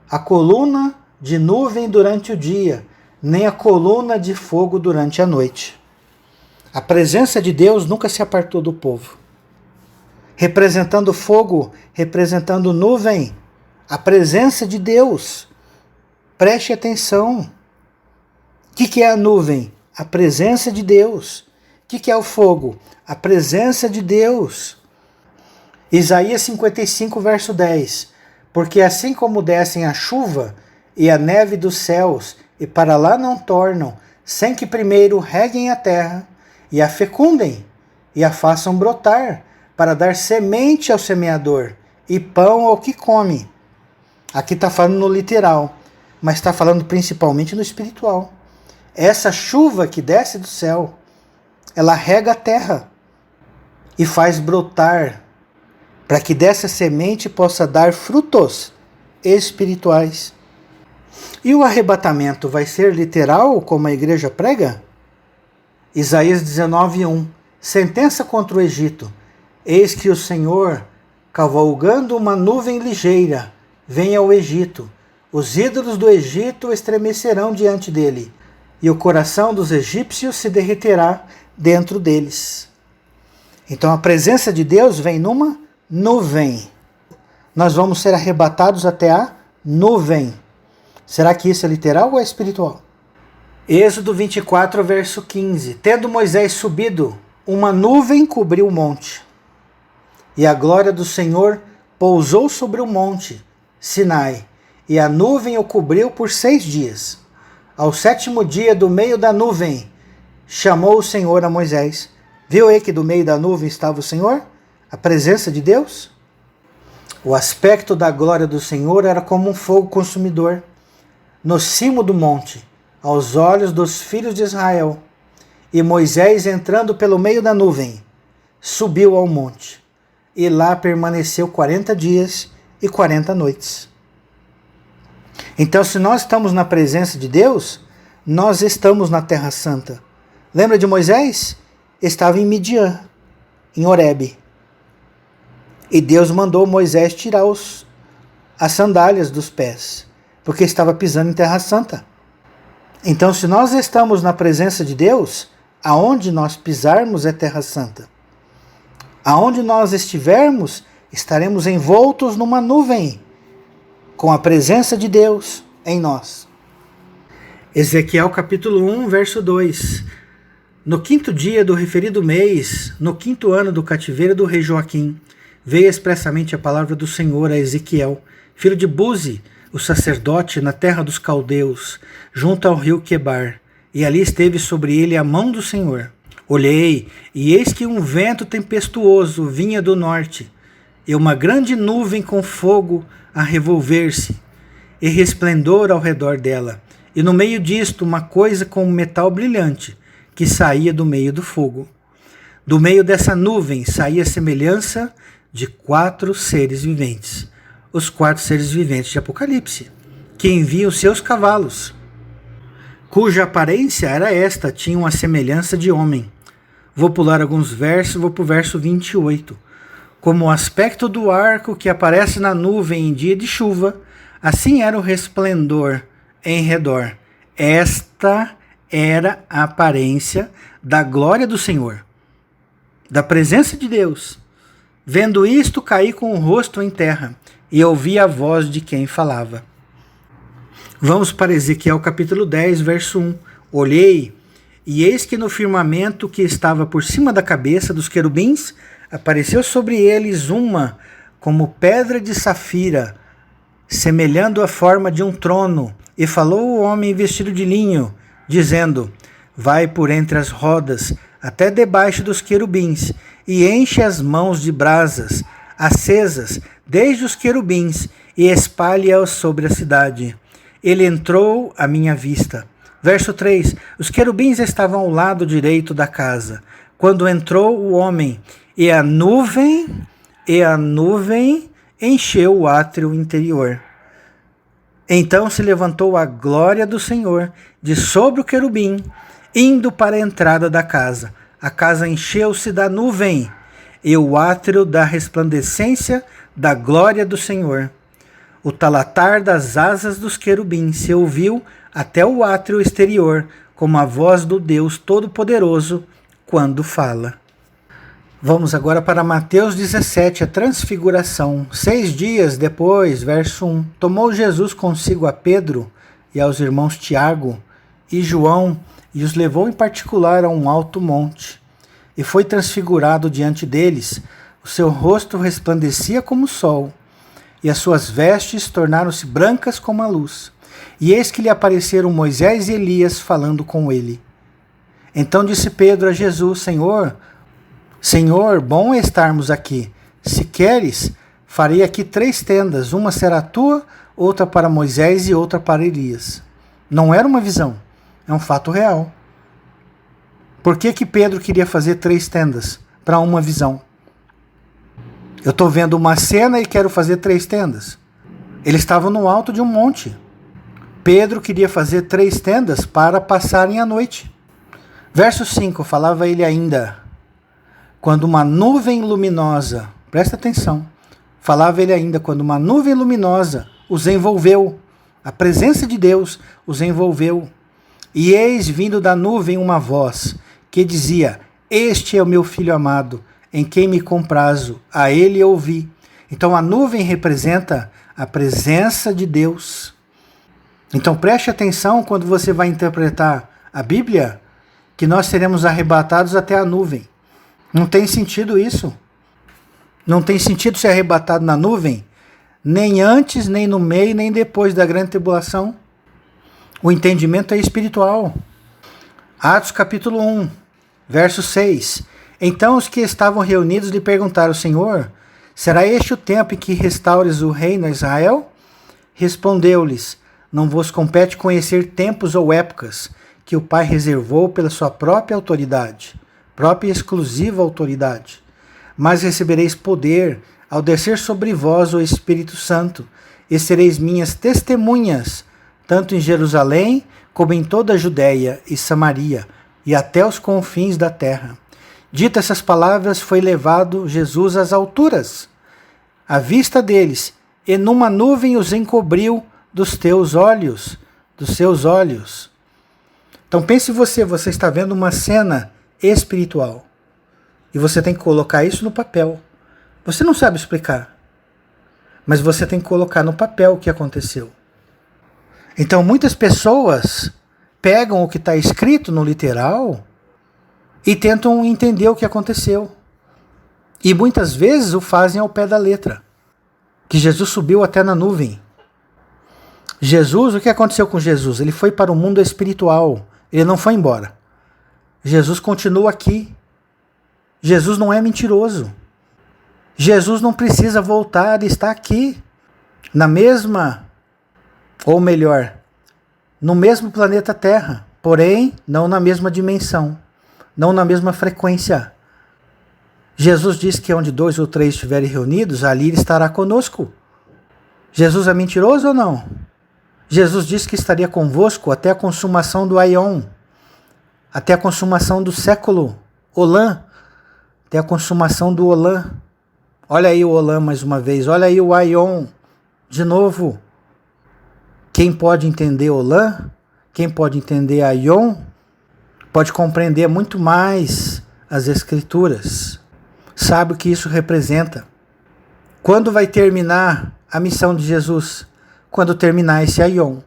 a coluna de nuvem durante o dia, nem a coluna de fogo durante a noite. A presença de Deus nunca se apartou do povo. Representando fogo, representando nuvem, a presença de Deus. Preste atenção. O que é a nuvem? A presença de Deus. O que é o fogo? A presença de Deus. Isaías 55, verso 10. Porque assim como descem a chuva e a neve dos céus, e para lá não tornam, sem que primeiro reguem a terra, e a fecundem, e a façam brotar, para dar semente ao semeador, e pão ao que come. Aqui está falando no literal, mas está falando principalmente no espiritual. Essa chuva que desce do céu, ela rega a terra e faz brotar, para que dessa semente possa dar frutos espirituais. E o arrebatamento vai ser literal, como a igreja prega? Isaías 19:1. Sentença contra o Egito. Eis que o Senhor, cavalgando uma nuvem ligeira, vem ao Egito. Os ídolos do Egito estremecerão diante dele, e o coração dos egípcios se derreterá dentro deles. Então a presença de Deus vem numa nuvem. Nós vamos ser arrebatados até a nuvem. Será que isso é literal ou é espiritual? Êxodo 24, verso 15. Tendo Moisés subido, uma nuvem cobriu o monte, e a glória do Senhor pousou sobre o monte Sinai, e a nuvem o cobriu por 6 dias. Ao 7º dia, do meio da nuvem, chamou o Senhor a Moisés. Viu aí que do meio da nuvem estava o Senhor? A presença de Deus? O aspecto da glória do Senhor era como um fogo consumidor no cimo do monte, aos olhos dos filhos de Israel. E Moisés, entrando pelo meio da nuvem, subiu ao monte, e lá permaneceu 40 dias e 40 noites. Então, se nós estamos na presença de Deus, nós estamos na Terra Santa. Lembra de Moisés? Estava em Midian, em Horebe. E Deus mandou Moisés tirar as sandálias dos pés, porque estava pisando em Terra Santa. Então, se nós estamos na presença de Deus, aonde nós pisarmos é Terra Santa. Aonde nós estivermos, estaremos envoltos numa nuvem, com a presença de Deus em nós. Ezequiel capítulo 1, verso 2. No 5º dia do referido mês, no 5º ano do cativeiro do rei Joaquim, veio expressamente a palavra do Senhor a Ezequiel, filho de Buzi, o sacerdote, na terra dos caldeus, junto ao rio Quebar, e ali esteve sobre ele a mão do Senhor. Olhei, e eis que um vento tempestuoso vinha do norte, e uma grande nuvem com fogo a revolver-se, e resplendor ao redor dela, e no meio disto uma coisa com um metal brilhante, que saía do meio do fogo. Do meio dessa nuvem saía a semelhança de 4 seres viventes, os 4 seres viventes de Apocalipse, que enviam seus cavalos. cuja aparência era esta, tinha uma semelhança de homem. Vou pular alguns versos, vou para o verso 28. Como o aspecto do arco que aparece na nuvem em dia de chuva, assim era o resplendor em redor. Esta era a aparência da glória do Senhor, da presença de Deus. Vendo isto, caí com o rosto em terra e ouvi a voz de quem falava. Vamos para Ezequiel capítulo 10, verso 1. Olhei, e eis que no firmamento que estava por cima da cabeça dos querubins, apareceu sobre eles uma, como pedra de safira, semelhando a forma de um trono, e falou o homem vestido de linho, dizendo: vai por entre as rodas, até debaixo dos querubins, e enche as mãos de brasas, acesas, desde os querubins, e espalha-os sobre a cidade. Ele entrou à minha vista. Verso 3. Os querubins estavam ao lado direito da casa, quando entrou o homem, e a nuvem encheu o átrio interior. Então se levantou a glória do Senhor de sobre o querubim, indo para a entrada da casa. A casa encheu-se da nuvem, e o átrio da resplandecência da glória do Senhor. O talatar das asas dos querubins se ouviu até o átrio exterior, como a voz do Deus Todo-Poderoso quando fala. Vamos agora para Mateus 17, a transfiguração. 6 dias depois, verso 1, tomou Jesus consigo a Pedro e aos irmãos Tiago e João e os levou em particular a um alto monte. E foi transfigurado diante deles. O seu rosto resplandecia como o sol, e as suas vestes tornaram-se brancas como a luz. E eis que lhe apareceram Moisés e Elias falando com ele. Então disse Pedro a Jesus: Senhor, bom é estarmos aqui. Se queres, farei aqui 3 tendas, uma será tua, outra para Moisés e outra para Elias. Não era uma visão, é um fato real. Por que Pedro queria fazer 3 tendas para uma visão? Eu estou vendo uma cena e quero fazer 3 tendas. Eles estavam no alto de um monte. Pedro queria fazer 3 tendas para passarem a noite. Verso 5, falava ele ainda, quando uma nuvem luminosa, presta atenção, falava ele ainda, quando uma nuvem luminosa os envolveu, a presença de Deus os envolveu, e eis vindo da nuvem uma voz, que dizia: este é o meu filho amado, em quem me comprazo, a ele ouvi. Então a nuvem representa a presença de Deus. Então preste atenção quando você vai interpretar a Bíblia, que nós seremos arrebatados até a nuvem. Não tem sentido isso. Não tem sentido ser arrebatado na nuvem, nem antes, nem no meio, nem depois da grande tribulação. O entendimento é espiritual. Atos capítulo 1, verso 6. Então os que estavam reunidos lhe perguntaram: Senhor, será este o tempo em que restaures o reino a Israel? Respondeu-lhes: não vos compete conhecer tempos ou épocas que o Pai reservou pela sua própria autoridade, própria e exclusiva autoridade. Mas recebereis poder ao descer sobre vós o Espírito Santo, e sereis minhas testemunhas, tanto em Jerusalém como em toda a Judéia e Samaria, e até os confins da terra. Dito essas palavras, foi levado Jesus às alturas, à vista deles, e numa nuvem os encobriu dos seus olhos. Então pense você está vendo uma cena espiritual, e você tem que colocar isso no papel. Você não sabe explicar, mas você tem que colocar no papel o que aconteceu. Então muitas pessoas pegam o que está escrito no literal e tentam entender o que aconteceu. E muitas vezes o fazem ao pé da letra. Que Jesus subiu até na nuvem. Jesus, o que aconteceu com Jesus? Ele foi para o mundo espiritual. Ele não foi embora. Jesus continua aqui. Jesus não é mentiroso. Jesus não precisa voltar, ele está aqui. Na mesma, ou melhor, no mesmo planeta Terra. Porém, não na mesma dimensão. Não na mesma frequência. Jesus disse que onde 2 ou 3 estiverem reunidos, ali ele estará conosco. Jesus é mentiroso ou não? Jesus disse que estaria convosco até a consumação do aion, até a consumação do século, Olã, até a consumação do Olã. Olha aí o Olã mais uma vez, olha aí o aion de novo. Quem pode entender Olã, quem pode entender aion, pode compreender muito mais as Escrituras. Sabe o que isso representa. Quando vai terminar a missão de Jesus? Quando terminar esse aion,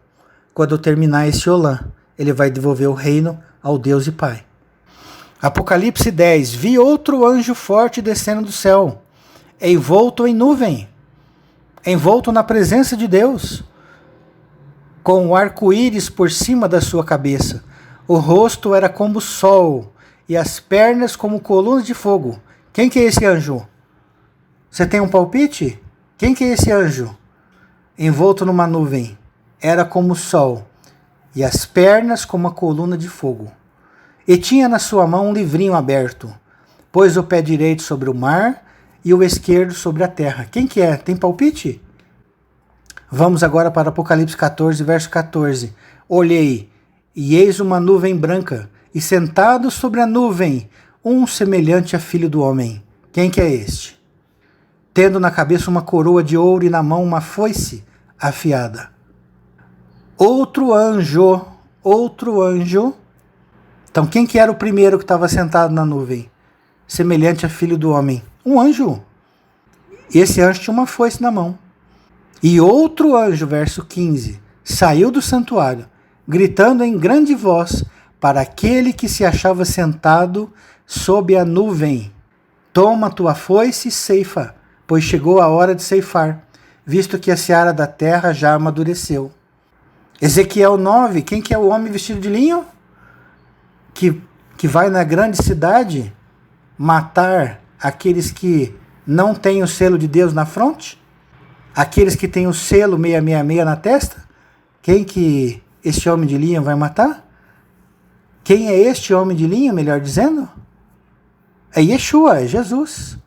quando terminar esse Olã, ele vai devolver o reino ao Deus e Pai. Apocalipse 10. Vi outro anjo forte descendo do céu, envolto em nuvem, envolto na presença de Deus, com o arco-íris por cima da sua cabeça. O rosto era como o sol e as pernas como colunas de fogo. Quem que é esse anjo? Você tem um palpite? Quem que é esse anjo? Envolto numa nuvem, era como o sol, e as pernas como a coluna de fogo. E tinha na sua mão um livrinho aberto, pôs o pé direito sobre o mar e o esquerdo sobre a terra. Quem que é? Tem palpite? Vamos agora para Apocalipse 14, verso 14. Olhei, e eis uma nuvem branca, e sentado sobre a nuvem, um semelhante a filho do homem. Quem que é este? Tendo na cabeça uma coroa de ouro e na mão uma foice afiada. Outro anjo. Então quem que era o primeiro que estava sentado na nuvem? Semelhante a filho do homem. Um anjo. E esse anjo tinha uma foice na mão. E outro anjo, verso 15, saiu do santuário, gritando em grande voz para aquele que se achava sentado sob a nuvem: toma tua foice e ceifa, pois chegou a hora de ceifar, visto que a seara da terra já amadureceu. Ezequiel 9, quem que é o homem vestido de linho? Que vai na grande cidade matar aqueles que não têm o selo de Deus na fronte? Aqueles que têm o selo 666 na testa? Quem que este homem de linho vai matar? Quem é este homem de linho, melhor dizendo? É Yeshua, é Jesus.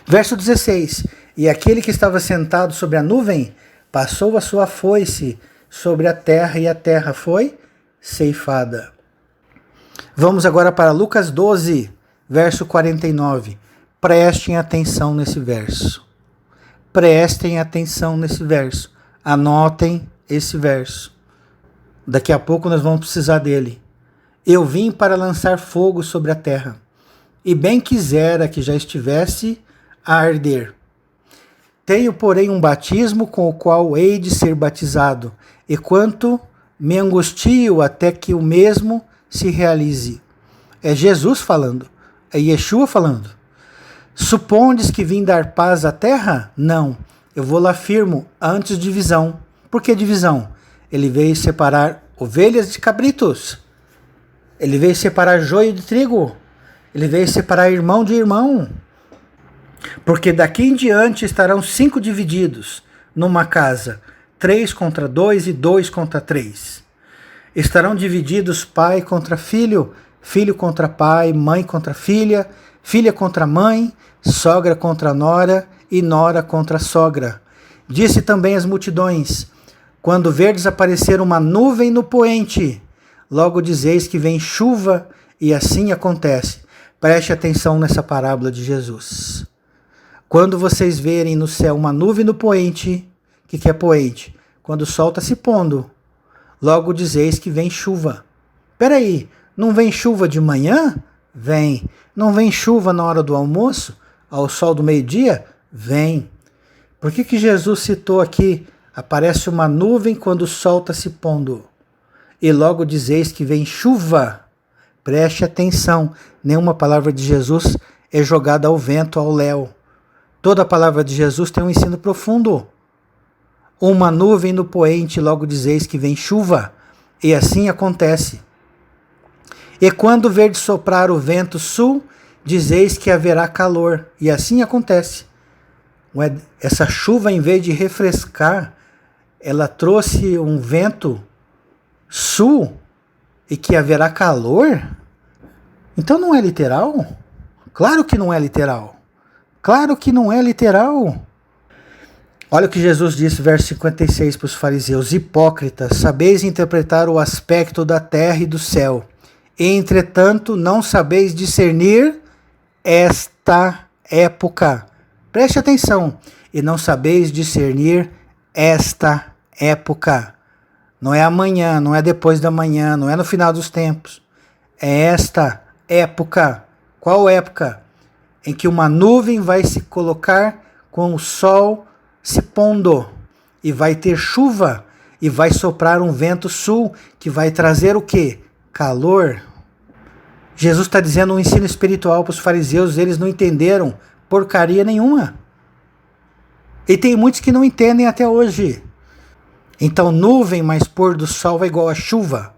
Verso 16. E aquele que estava sentado sobre a nuvem passou a sua foice sobre a terra, e a terra foi ceifada. Vamos agora para Lucas 12, verso 49. Prestem atenção nesse verso. Prestem atenção nesse verso. Anotem esse verso. Daqui a pouco nós vamos precisar dele. Eu vim para lançar fogo sobre a terra, e bem quisera que já estivesse a arder. Tenho, porém, um batismo com o qual hei de ser batizado, e quanto me angustio até que o mesmo se realize. É Jesus falando, é Yeshua falando. Supondes que vim dar paz à terra? Não, eu vou lá firmo antes divisão. Por que divisão? Ele veio separar ovelhas de cabritos. Ele veio separar joio de trigo. Ele veio separar irmão de irmão. Porque daqui em diante estarão 5 divididos numa casa, 3 contra 2 e 2 contra 3. Estarão divididos pai contra filho, filho contra pai, mãe contra filha, filha contra mãe, sogra contra nora e nora contra sogra. Disse também às multidões: quando verdes aparecer uma nuvem no poente, logo dizeis que vem chuva, e assim acontece. Preste atenção nessa parábola de Jesus. Quando vocês verem no céu uma nuvem no poente, o que é poente? Quando o sol está se pondo, logo dizeis que vem chuva. Peraí, não vem chuva de manhã? Vem. Não vem chuva na hora do almoço, ao sol do meio-dia? Vem. Por que Jesus citou aqui, aparece uma nuvem quando o sol está se pondo, e logo dizeis que vem chuva? Preste atenção, nenhuma palavra de Jesus é jogada ao vento, ao léu. Toda a palavra de Jesus tem um ensino profundo. Uma nuvem no poente, logo dizeis que vem chuva, e assim acontece. E quando verdes soprar o vento sul, dizeis que haverá calor, e assim acontece. Essa chuva, em vez de refrescar, ela trouxe um vento sul e que haverá calor? Então não é literal? Claro que não é literal. Claro que não é literal. Olha o que Jesus disse, verso 56 para os fariseus: hipócritas, sabeis interpretar o aspecto da terra e do céu, e entretanto não sabeis discernir esta época. Preste atenção. E não sabeis discernir esta época. Não é amanhã, não é depois da manhã, não é no final dos tempos. É esta época. Qual época? Em que uma nuvem vai se colocar com o sol se pondo, e vai ter chuva, e vai soprar um vento sul, que vai trazer o quê? Calor. Jesus está dizendo um ensino espiritual para os fariseus, eles não entenderam porcaria nenhuma. E tem muitos que não entendem até hoje. Então, nuvem mais pôr do sol é igual a chuva.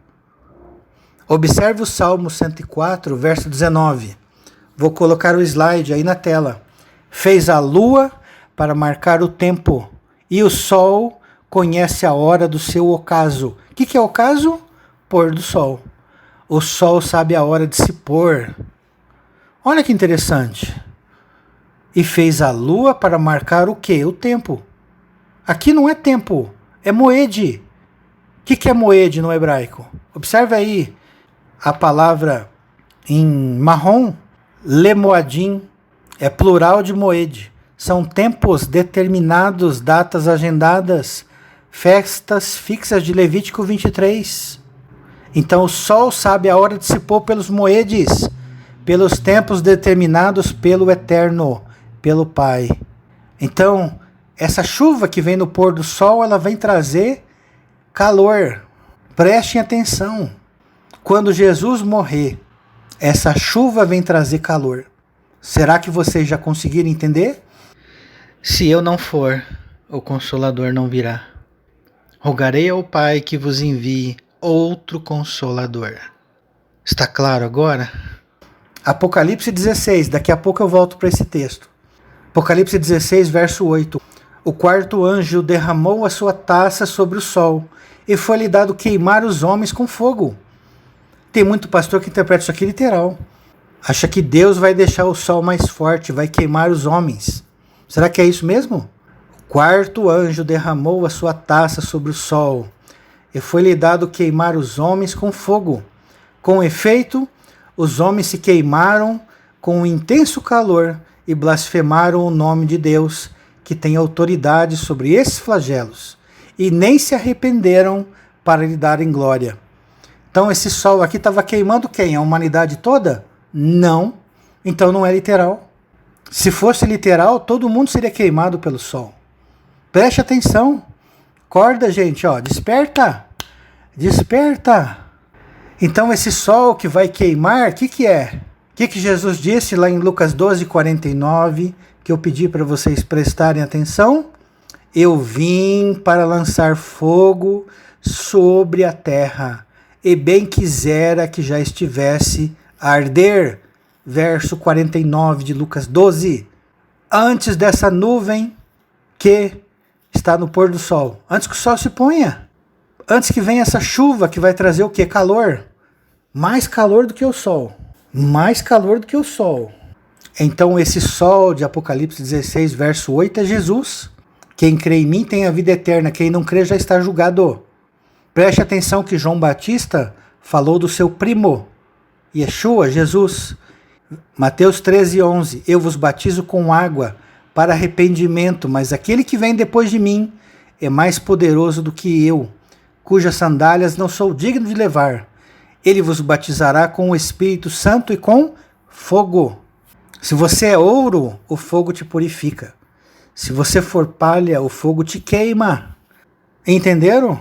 Observe o Salmo 104, verso 19. Vou colocar o slide aí na tela. Fez a lua para marcar o tempo, e o sol conhece a hora do seu ocaso. O que é ocaso? Pôr do sol. O sol sabe a hora de se pôr. Olha que interessante. E fez a lua para marcar o quê? O tempo. Aqui não é tempo, é moed. O que é moed no hebraico? Observe aí a palavra em marrom, lemoadim, é plural de moed. São tempos determinados, datas agendadas, festas fixas de Levítico 23. Então o sol sabe a hora de se pôr pelos moedes, pelos tempos determinados pelo Eterno, pelo Pai. Então, essa chuva que vem no pôr do sol, ela vem trazer calor. Prestem atenção. Quando Jesus morrer, essa chuva vem trazer calor. Será que vocês já conseguiram entender? Se eu não for, o Consolador não virá. Rogarei ao Pai que vos envie outro Consolador. Está claro agora? Apocalipse 16, daqui a pouco eu volto para esse texto. Apocalipse 16, verso 8. O quarto anjo derramou a sua taça sobre o sol, e foi-lhe dado queimar os homens com fogo. Tem muito pastor que interpreta isso aqui literal. Acha que Deus vai deixar o sol mais forte, vai queimar os homens. Será que é isso mesmo? O quarto anjo derramou a sua taça sobre o sol, e foi-lhe dado queimar os homens com fogo. Com efeito, os homens se queimaram com um intenso calor e blasfemaram o nome de Deus, que tem autoridade sobre esses flagelos, e nem se arrependeram para lhe darem glória. Então esse sol aqui estava queimando quem? A humanidade toda? Não. Então não é literal. Se fosse literal, todo mundo seria queimado pelo sol. Preste atenção. Acorda, gente, ó, desperta. Desperta. Então esse sol que vai queimar, o que é? O que Jesus disse lá em Lucas 12, 49, que eu pedi para vocês prestarem atenção? Eu vim para lançar fogo sobre a terra, e bem quisera que já estivesse a arder. Verso 49 de Lucas 12. Antes dessa nuvem que está no pôr do sol, antes que o sol se ponha, antes que venha essa chuva que vai trazer o que? Calor. Mais calor do que o sol. Mais calor do que o sol. Então esse sol de Apocalipse 16, verso 8 é Jesus. Quem crê em mim tem a vida eterna, quem não crê já está julgado. Preste atenção que João Batista falou do seu primo, Yeshua, Jesus. Mateus 13, 11. Eu vos batizo com água para arrependimento, mas aquele que vem depois de mim é mais poderoso do que eu, cujas sandálias não sou digno de levar. Ele vos batizará com o Espírito Santo e com fogo. Se você é ouro, o fogo te purifica. Se você for palha, o fogo te queima. Entenderam?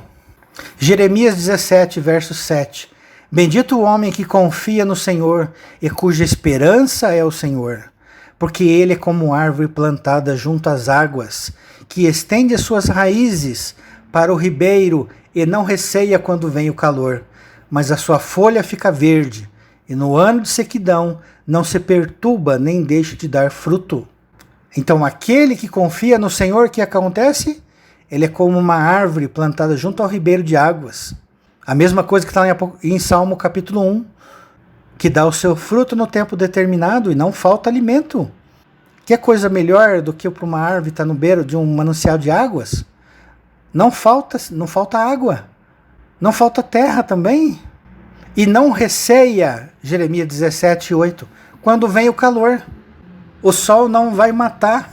Jeremias 17, verso 7. Bendito o homem que confia no Senhor e cuja esperança é o Senhor, porque ele é como árvore plantada junto às águas, que estende as suas raízes para o ribeiro e não receia quando vem o calor, mas a sua folha fica verde, e no ano de sequidão não se perturba nem deixa de dar fruto. Então aquele que confia no Senhor, o que acontece? Ele é como uma árvore plantada junto ao ribeiro de águas. A mesma coisa que está em Salmo capítulo 1, que dá o seu fruto no tempo determinado e não falta alimento. Que coisa melhor do que para uma árvore estar no beiro de um manancial de águas? Não falta água, não falta terra também. E não receia, Jeremias 17:8, quando vem o calor. O sol não vai matar.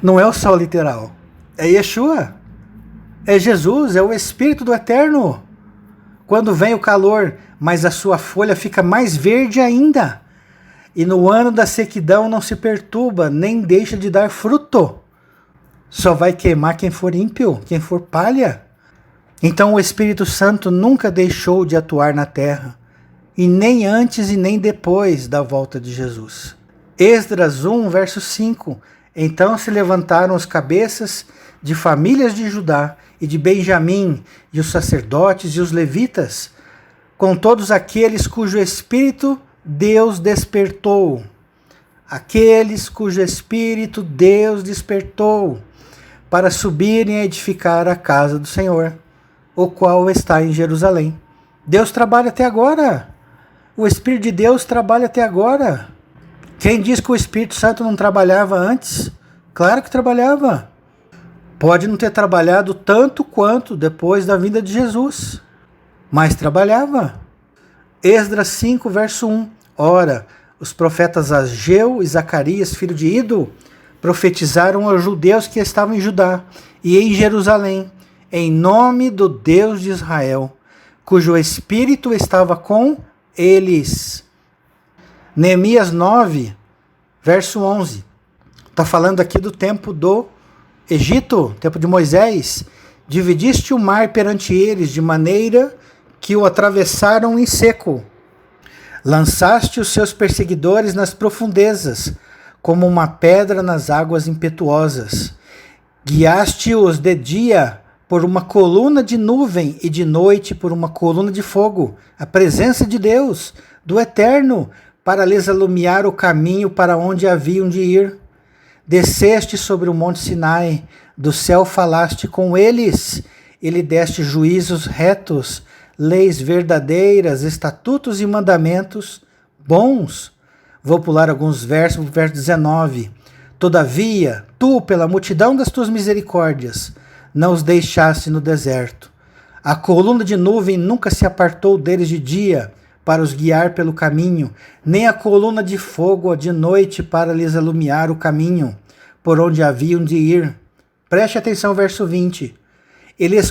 Não é o sol literal. É Yeshua. É Jesus, é o Espírito do Eterno. Quando vem o calor, mas a sua folha fica mais verde ainda. E no ano da sequidão não se perturba, nem deixa de dar fruto. Só vai queimar quem for ímpio, quem for palha. Então o Espírito Santo nunca deixou de atuar na terra, e nem antes e nem depois da volta de Jesus. Esdras 1, verso 5. Então se levantaram os cabeças de famílias de Judá e de Benjamim, e os sacerdotes e os levitas, com todos aqueles cujo espírito Deus despertou. Aqueles cujo espírito Deus despertou, para subirem a edificar a casa do Senhor, o qual está em Jerusalém. Deus trabalha até agora. O Espírito de Deus trabalha até agora. Quem diz que o Espírito Santo não trabalhava antes? Claro que trabalhava. Pode não ter trabalhado tanto quanto depois da vinda de Jesus, mas trabalhava. Esdras 5, verso 1. Ora, os profetas Ageu e Zacarias, filho de Ido, profetizaram aos judeus que estavam em Judá e em Jerusalém, em nome do Deus de Israel, cujo Espírito estava com eles. Neemias 9, verso 11. Está falando aqui do tempo do Egito, tempo de Moisés. Dividiste o mar perante eles, de maneira que o atravessaram em seco. Lançaste os seus perseguidores nas profundezas, como uma pedra nas águas impetuosas. Guiaste-os de dia por uma coluna de nuvem e de noite por uma coluna de fogo, a presença de Deus, do Eterno, para lhes alumiar o caminho para onde haviam de ir. Desceste sobre o monte Sinai, do céu falaste com eles, e lhe deste juízos retos, leis verdadeiras, estatutos e mandamentos bons. Vou pular alguns versos, verso 19. Todavia, tu, pela multidão das tuas misericórdias, não os deixaste no deserto. A coluna de nuvem nunca se apartou deles de dia, para os guiar pelo caminho, nem a coluna de fogo de noite para lhes alumiar o caminho, por onde haviam de ir. Preste atenção ao verso 20. E lhes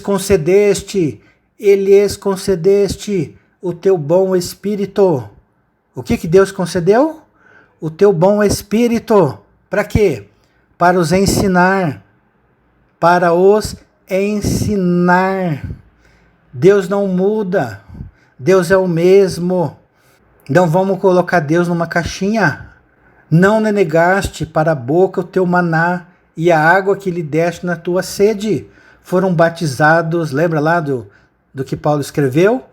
concedeste o teu bom espírito. O que Deus concedeu? O teu bom espírito. Para quê? Para os ensinar. Para os ensinar. Deus não muda. Deus é o mesmo. Não vamos colocar Deus numa caixinha. Não negaste para a boca o teu maná e a água que lhe deste na tua sede. Foram batizados, lembra lá do que Paulo escreveu?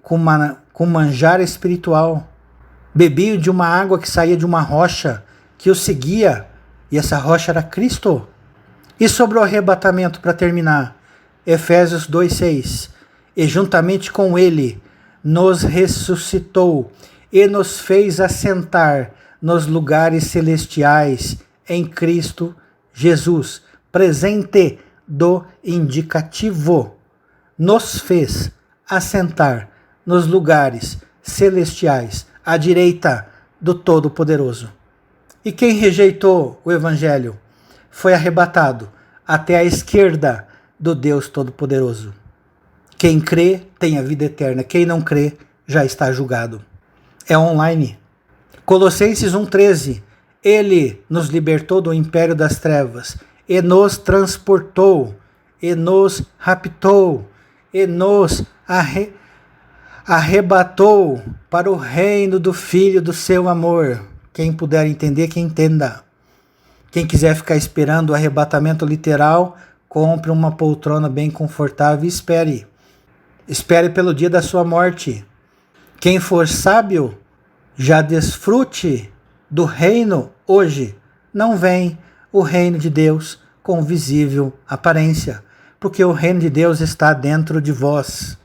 Com manjar espiritual. Bebiam de uma água que saía de uma rocha que os seguia, e essa rocha era Cristo. E sobre o arrebatamento, para terminar, Efésios 2:6. E juntamente com ele nos ressuscitou e nos fez assentar nos lugares celestiais em Cristo Jesus. Presente do indicativo. Nos fez assentar nos lugares celestiais à direita do Todo-Poderoso. E quem rejeitou o Evangelho foi arrebatado até a esquerda do Deus Todo-Poderoso. Quem crê tem a vida eterna. Quem não crê já está julgado. É online. Colossenses 1,13. Ele nos libertou do império das trevas e nos transportou, e nos raptou, e nos arrebatou para o reino do Filho do seu amor. Quem puder entender, que entenda. Quem quiser ficar esperando o arrebatamento literal, compre uma poltrona bem confortável e espere. Espere pelo dia da sua morte. Quem for sábio, já desfrute do reino hoje. Não vem o reino de Deus com visível aparência, porque o reino de Deus está dentro de vós.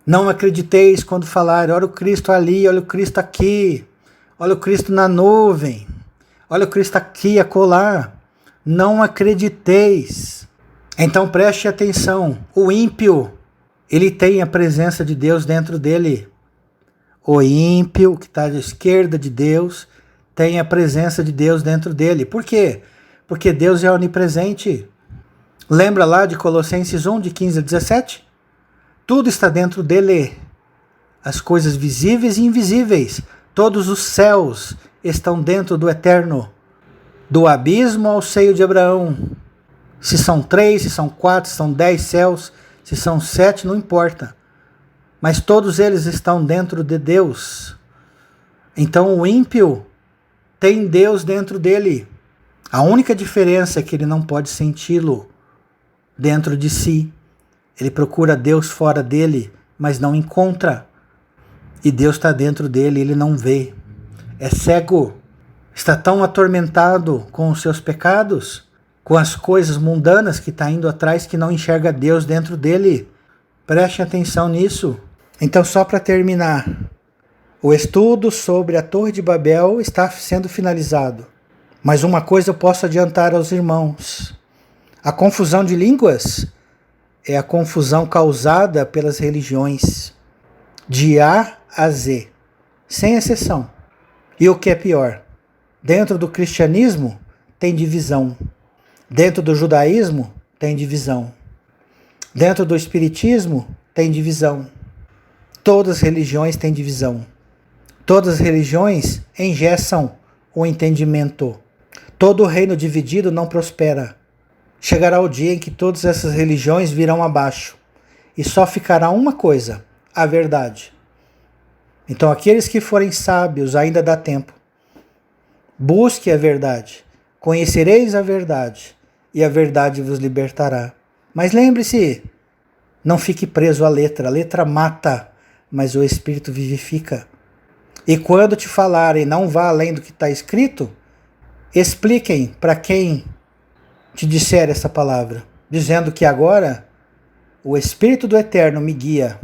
Não acrediteis quando falarem, olha o Cristo ali, olha o Cristo aqui, olha o Cristo na nuvem, Olha o Cristo aqui, acolá. Não acrediteis. Então preste atenção. O ímpio, ele tem a presença de Deus dentro dele. O ímpio, que está à esquerda de Deus, tem a presença de Deus dentro dele. Por quê? Porque Deus é onipresente. Lembra lá de Colossenses 1, de 15 a 17? Tudo está dentro dele. As coisas visíveis e invisíveis. Todos os céus estão dentro do eterno. Do abismo ao seio de Abraão. Se são 3, se são 4, se são 10 céus, se são 7, não importa. Mas todos eles estão dentro de Deus. Então o ímpio tem Deus dentro dele. A única diferença é que ele não pode senti-lo dentro de si. Ele procura Deus fora dele, mas não encontra. E Deus está dentro dele, ele não vê. É cego. Está tão atormentado com os seus pecados, com as coisas mundanas que está indo atrás, que não enxerga Deus dentro dele. Preste atenção nisso. Então, só para terminar, o estudo sobre a Torre de Babel está sendo finalizado. Mas uma coisa eu posso adiantar aos irmãos. A confusão de línguas é a confusão causada pelas religiões, de A a Z, sem exceção. E o que é pior? Dentro do cristianismo tem divisão. Dentro do judaísmo tem divisão. Dentro do espiritismo tem divisão. Todas as religiões têm divisão. Todas as religiões engessam o entendimento. Todo reino dividido não prospera. Chegará o dia em que todas essas religiões virão abaixo. E só ficará uma coisa, a verdade. Então aqueles que forem sábios ainda dá tempo. Busque a verdade, conhecereis a verdade, e a verdade vos libertará. Mas lembre-se, não fique preso à letra. A letra mata, mas o Espírito vivifica. E quando te falarem, não vá além do que está escrito, expliquem para quem te disser essa palavra, dizendo que agora o Espírito do Eterno me guia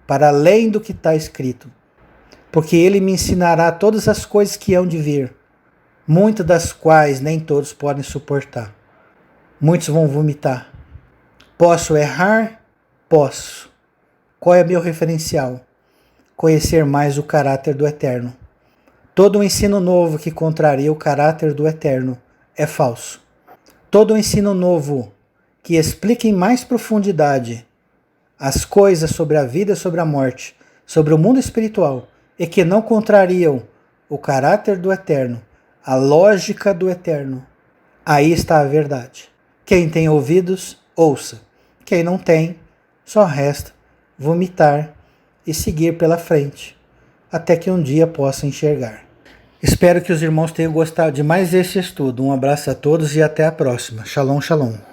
para além do que está escrito, porque ele me ensinará todas as coisas que hão de vir, muitas das quais nem todos podem suportar. Muitos vão vomitar. Posso errar? Posso. Qual é meu referencial? Conhecer mais o caráter do Eterno. Todo o ensino novo que contraria o caráter do Eterno é falso. Todo o ensino novo que explique em mais profundidade as coisas sobre a vida, sobre a morte, sobre o mundo espiritual, e que não contrariam o caráter do Eterno, a lógica do Eterno, aí está a verdade. Quem tem ouvidos, ouça. Quem não tem, só resta vomitar e seguir pela frente, até que um dia possa enxergar. Espero que os irmãos tenham gostado de mais esse estudo. Um abraço a todos e até a próxima. Shalom, shalom.